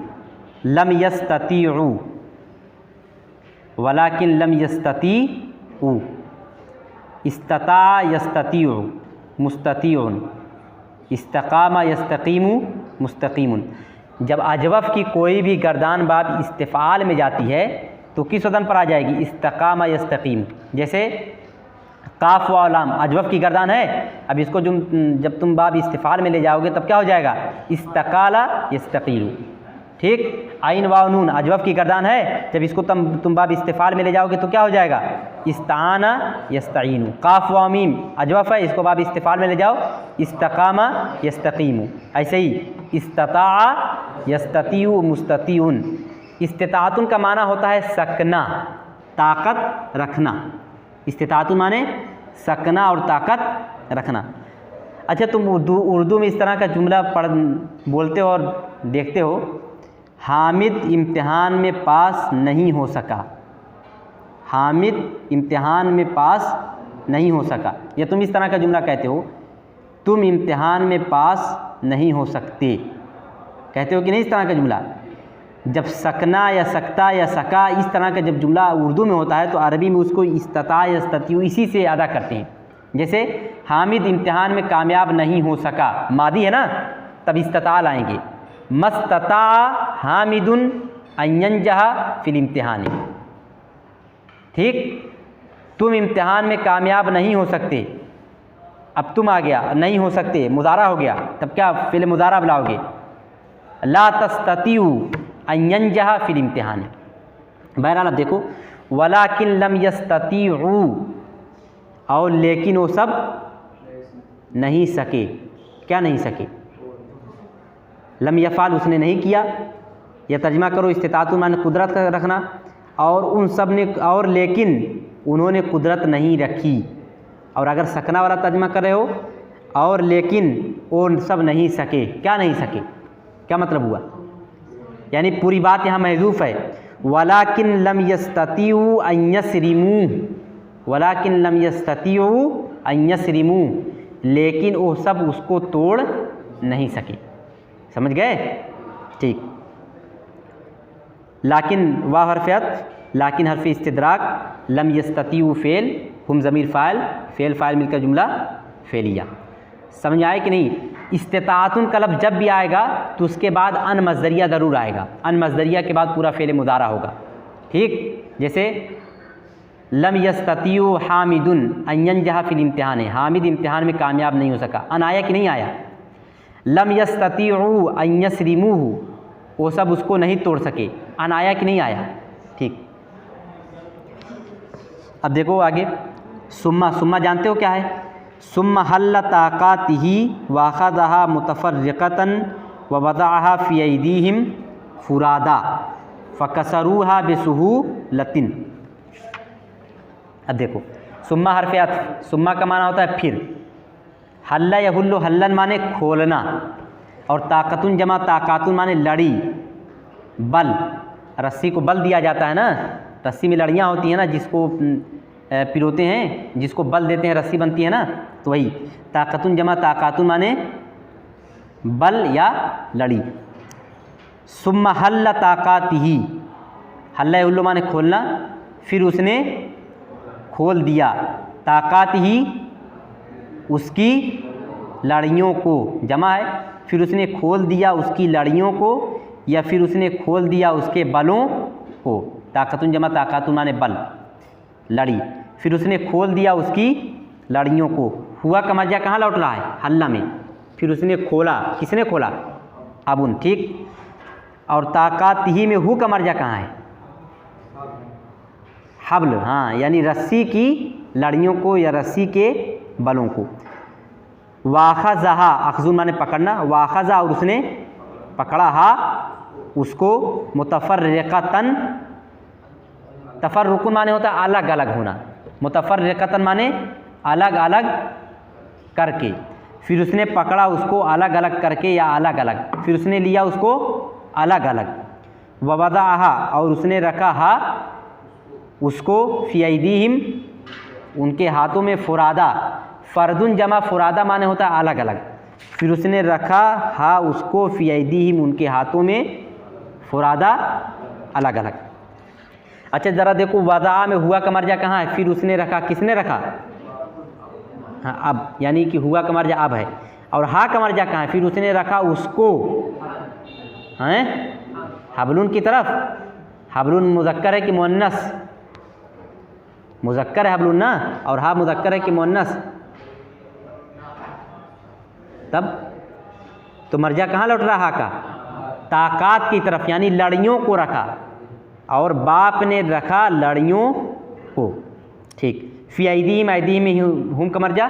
लम यस्ततीउ, वलाकिन लम यस्ततीउ, इस्तता यस्ततीउ मुस्ततीउन, इस्तकामा यस्तकीमु मुस्तकीमुन। जब अजवफ़ की कोई भी गर्दान बाब इस्तिफ़ाल में जाती है तो किस वज़न पर आ जाएगी? इस्तकामा यस्तकीम। जैसे काफ व लाम अजवफ़ की गर्दान है, अब इसको जब तुम बाब इस्तिफ़ाल में ले जाओगे तब क्या हो जाएगा? इस्तकाला यस्तकीलु। ठीक, आइन वाव नून अजवफ़ की गर्दान है, जब इसको तुम बाब इस्तिफ़ाल में ले जाओगे तो क्या हो जाएगा? इस्ताना यस्ताइनु। काफ वाव मीम अजवफ़ है, इसको बाब इस्तिफ़ाल में ले जाओ, इस्तकामा यस्तकीमु। ऐसे ही इस्तता यस्ततीउ मुस्ततीउन। इस्तिताअतुन का माना होता है सकना, ताकत रखना। इस्तिताअतुन माने सकना और ताकत रखना। अच्छा, तुम उर्दू में इस तरह का जुमला बोलते हो और देखते हो, हामिद इम्तिहान में पास नहीं हो सका, हामिद इम्तिहान में पास नहीं हो सका, या तुम इस तरह का जुमला कहते हो, तुम इम्तिहान में पास नहीं हो सकते, कहते हो कि नहीं इस तरह का जुमला? जब सकना या सकता या सका इस तरह का जब जुमला उर्दू में होता है तो अरबी में उसको इस्तता या इस्ततीउ इसी से अदा करते हैं। जैसे हामिद इम्तिहान में कामयाब नहीं हो सका, मादी है ना, तब इस्तता लाएंगे। मस्तता हामिदुन अयंजहा फिल इम्तिहान। ठीक, तुम इम्तिहान में कामयाब नहीं हो सकते, अब तुम आ गया, नहीं हो सकते मुज़ारा हो गया, तब क्या फिल मुज़ारा बुलाओगे? ला तस्ततीउ अयंजहा फिल इम्तिहान। बहरहाल अब देखो, वलाकिन लम यस्ततीउ, और लेकिन वो सब नहीं सके। क्या नहीं सके? लम यफ़ाल उसने नहीं किया, या तर्जमा करो इस्तिताअतुन माने कुदरत का रखना, और उन सब ने, और लेकिन उन्होंने कुदरत नहीं रखी। और अगर सकना वाला तर्जमा कर रहे हो, और लेकिन वो सब नहीं सके। क्या नहीं सके? क्या मतलब हुआ? यानी पूरी बात यहाँ महज़ूफ़ है। वलाकिन लम यस्ततीउ अन यस्रिमू, वलाकिन लम यस्ततीउ अन यस्रिमू, लेकिन वो सब उसको तोड़ नहीं सके। समझ गए? ठीक। लाकिन वाव हर्फ़ अत्फ़, लाकिन हर्फ़ इस्तिदराक, लम यस्ततीउ फ़ेल, हुम ज़मीर फ़ाइल, फ़ेल फ़ाइल मिलकर जुमला फ़ेलिया। समझ आए कि नहीं? इस्तिताअतुन का लफ्ज़ जब भी आएगा तो उसके बाद अन मज़दरिया ज़रूर आएगा, अन मज़दरिया के बाद पूरा फ़ेल मुज़ारा होगा। ठीक, जैसे लम यस्ततीउ हामिदुन अन यंजहा फिल इम्तिहान, हामिद इम्तिहान में कामयाब नहीं हो सका, अन आया कि नहीं आया? लम यस्ततीउ अन यस्रिमूहु, वो सब उसको नहीं तोड़ सके। अन आया कि नहीं आया, ठीक। अब देखो आगे, सुम्मा, सुम्मा जानते हो क्या है? सुम्मा हल्ल ताक़ातिही वाख़ज़हा मुतफ़र्रिक़तन व वज़अहा फ़ी अयदीहिम फ़ुरादा फ़कसरूहा बिसुहूलतिन। अब देखो, सुम्मा हर्फ़ अत्फ़, सुम्मा का माना होता है फिर। हल्ला यहुल्लु, हल्लन माने खोलना, और ताक़तुन जमा ताक़ातुन माने लड़ी, बल, रस्सी को बल दिया जाता है ना, रस्सी में लड़ियाँ होती हैं ना, जिसको पिरोते हैं, जिसको बल देते हैं, रस्सी बनती है ना, तो वही ताक़तुन जमा ताक़ातुन माने बल या लड़ी। सुम्मा हल्ल ताक़ातिही, हल्ला यहुल्लु माने खोलना, फिर उसने खोल दिया, ताक़ातिही उसकी लड़ियों को, जमा है, फिर उसने खोल दिया उसकी लड़ियों को, या फिर उसने खोल दिया उसके बलों को। ताक़तुन जमा ताक़ातुन माने बल, लड़ी, फिर उसने खोल दिया उसकी लड़ियों को। हुआ का मर्जा कहाँ लौट रहा है? हल्ला में। फिर उसने खोला, किसने खोला? अबुन, ठीक। और ताक़ातिही में हु का मर्जा कहाँ है? हब्ल, हाँ, यानी रस्सी की लड़ियों को या रस्सी के बलों को। वाख़ज़हा, अख़ज़ुन माने पकड़ना, वाख़ज़ा और उसने पकड़ा, हा उसको, मुतफ़र्रिक़तन, तफ़र्रुक़ुन माने होता है अलग अलग होना, मुतफ़र्रिक़तन माने अलग अलग करके। फिर उसने पकड़ा उसको अलग अलग करके या अलग अलग, फिर उसने लिया उसको अलग अलग। ववज़अहा, और उसने रखा, हा उसको, फ़ी अयदीहिम उनके हाथों में, फ़ुरादा, फ़र्दुन जमा फ़ुरादा माने होता है अलग अलग। फिर उसने रखा, हा उसको, फ़ी अयदीहिम उनके हाथों में, फ़ुरादा अलग अलग। अच्छा ज़रा देखो, वज़अ में हुआ का मर्जा कहाँ है? फिर उसने रखा, किसने रखा? हाँ, अब, यानी कि हुआ का मर्जा अब है। और हा का मर्जा कहाँ है? फिर उसने रखा उसको, हैं, हबलुन की तरफ। हबलुन मुज़क्कर है कि मुअन्नस? मुज़क्कर है हबलुन ना, और हा मुज़क्कर है कि मुअन्नस? तब तो मर्जा कहाँ लौट रहा? हा का, ताक़ात की तरफ, यानी लड़ियों को रखा, और बाप ने रखा लड़ियों को, ठीक। फ़ी अयदीहिम, अयदीहिम में हुम का मर्जा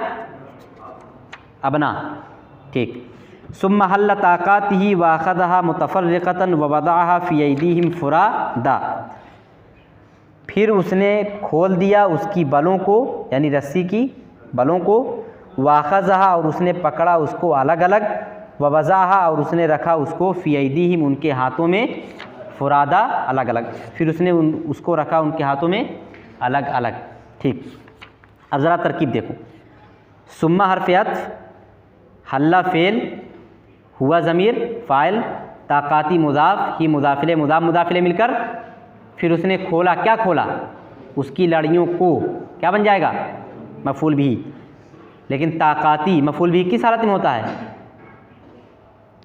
अबना, ठीक। सुम्मा हल्ल ताक़ातिही वाख़ज़हा मुतफ़र्रिक़तन व वज़अहा फ़ी अयदीहिम फ़ुरादा, फिर उसने खोल दिया उसकी बलों को, यानी रस्सी की बलों को। वाख़ज़हा, और उसने पकड़ा उसको अलग अलग। व वज़अहा, और उसने रखा उसको, फ़ी अयदीहिम उनके हाथों में, फ़ुरादा अलग अलग, फिर उसने उसको रखा उनके हाथों में अलग अलग, ठीक। अब ज़रा तरकीब देखो, सुम्मा हर्फ़ अत्फ़, हल्ला फ़ेल, हुआ ज़मीर फ़ाइल, ताक़ाती मुज़ाफ़, ही मुज़ाफ़िले, मुज़ाफ़ मुज़ाफ़िले मिलकर, फिर उसने खोला, क्या खोला? उसकी लड़ियों को, क्या बन जाएगा? मफ़ूल बिही। लेकिन ताक़ाती मफ़ूल बिही किस हालत में होता है?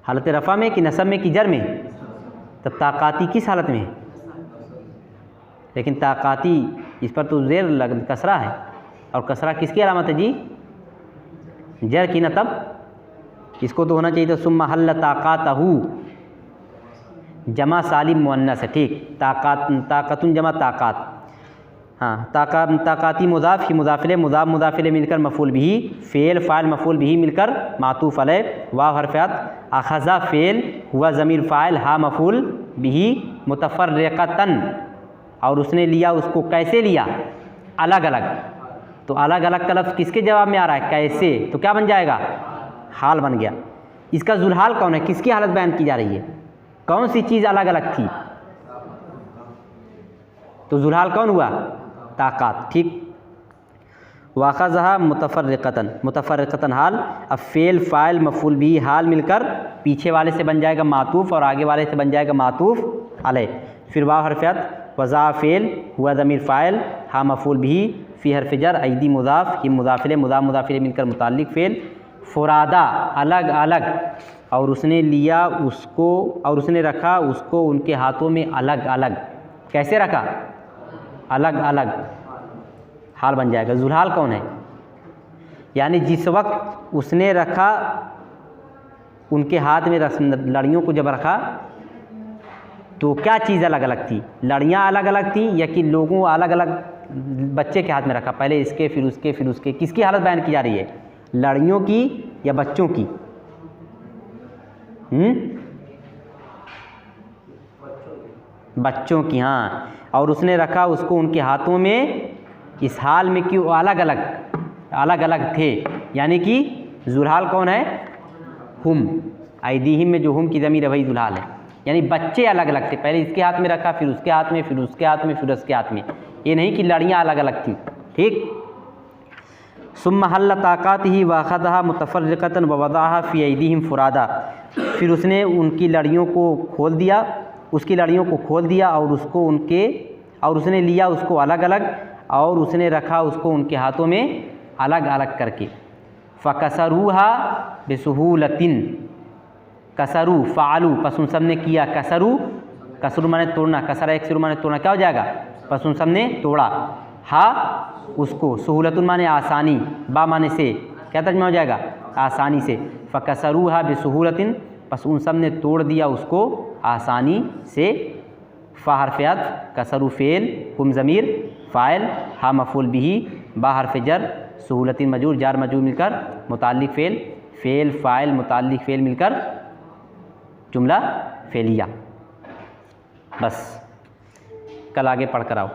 हालत रफ़ा में कि नसब में कि जर में? तब ताक़ाती किस हालत में? लेकिन ताक़ाती, इस पर तो ज़ेर लग, कसरा है, और कसरा किसकी अलामत है जी? जर की ना। तब इसको तो होना चाहिए था सुम्मा हल्ल ताक़ातहू, जमा सालिम मुअन्नस है, ठीक। ताक़तुन जमा ताक़ात, हाँ, ताक़ाती मुज़ाफ़, ही मुज़ाफ़िले, मुज़ाफ़ मुज़ाफ़िले मिलकर मफ़ूल बिही, फ़ेल फ़ाइल मफ़ूल बिही मिलकर मातूफ़ अलैह, वाव हर्फ़ अत्फ़, अख़ज़ा फ़ेल, हुआ ज़मीर फ़ाइल, हा मफ़ूल बिही, मुतफ़र्रिक़तन, और उसने लिया उसको, कैसे लिया? अलग अलग। तो अलग अलग का लफ्ज़ किसके जवाब में आ रहा है? कैसे, तो क्या बन जाएगा? हाल बन गया। इसका ज़ुलहाल कौन है? किसकी हालत बयान की जा रही है? कौन सी चीज़ अलग अलग थी? तो ज़ुलहाल कौन हुआ? ताक़ात, ठीक। वाख़ज़हा मुतफ़र्रिक़तन, मुतफ़र्रिक़तन हाल। अब फ़ेल फ़ाइल मफ़ूल बिही हाल मिलकर पीछे वाले से बन जाएगा मातूफ़, और आगे वाले से बन जाएगा मातूफ़ अलैह। फिर वाव हर्फ़ अत्फ़, वज़ा फ़ेल, हुआ ज़मीर फ़ाइल, हा मफ़ूल बिही, फ़ी हर्फ़ जर, अयदी मुज़ाफ़, ही मुज़ाफ़िले, मुज़ाफ़ मुज़ाफ़िले मिलकर मुताल्लिक़ फ़ेल, फ़ुरादा अलग अलग, और उसने लिया उसको, और उसने रखा उसको उनके हाथों में अलग अलग। कैसे रखा? अलग अलग, हाल बन जाएगा। ज़ुलहाल कौन है? यानी जिस वक्त उसने रखा उनके हाथ में लड़ियों को जब रखा, तो क्या चीज़ अलग अलग थी? लड़ियाँ अलग अलग थी या कि लोगों अलग अलग बच्चे के हाथ में रखा, पहले इसके फिर उसके फिर उसके? किसकी हालत बयान की जा रही है, लड़ियों की या बच्चों की? बच्चों की, हाँ। और उसने रखा उसको उनके हाथों में इस हाल में कि वो अलग अलग थे, यानी कि जुल्हाल कौन है? हुम। ऐदीहिम में जो हुम की ज़मीर है वही जुल्हाल है, यानी बच्चे अलग अलग थे, पहले इसके हाथ में रखा फिर उसके हाथ में फिर उसके हाथ में फिर उसके हाथ में, ये नहीं कि लड़ियाँ अलग अलग थीं। ठीक। सुम्मा हल्ल ताक़ात ही वाख़दहा मुतफ़र्रिक़तन व वज़अहा फ़ी ऐदीहिम फ़ुरादा, फिर उसने उनकी लड़ियों को खोल दिया, उसकी लड़ियों को खोल दिया और उसको उनके और उसने लिया उसको अलग अलग और उसने रखा उसको उनके हाथों में अलग अलग करके। फ़कसरूहा बिसहूलतिन, कसरू फ़ालू पस उन सब ने किया, कसरू माने तोड़ना, कसरा एक माने तोड़ना, क्या हो जाएगा? पस उन सब ने तोड़ा। हा उसको, सहूलतुन माने आसानी, बा माने से, क्या तर्जुमा हो जाएगा? आसानी से। फ़कसरूहा बिसहूलतिन, पस उन सब ने तोड़ दिया उसको आसानी से। फ़ा हर्फ़ अत्फ़, कसरू फ़ेल, हुम ज़मीर फ़ाइल, हा मफ़ूल बिही, बा हर्फ़ जर, सहूलतिन मजरूर, जार मजरूर मिलकर मुताल्लिक़ फ़ेल, फ़ेल फ़ाइल मुताल्लिक़ फ़ेल मिलकर जुमला फ़ेलिया। बस कल आगे पढ़ कर आओ।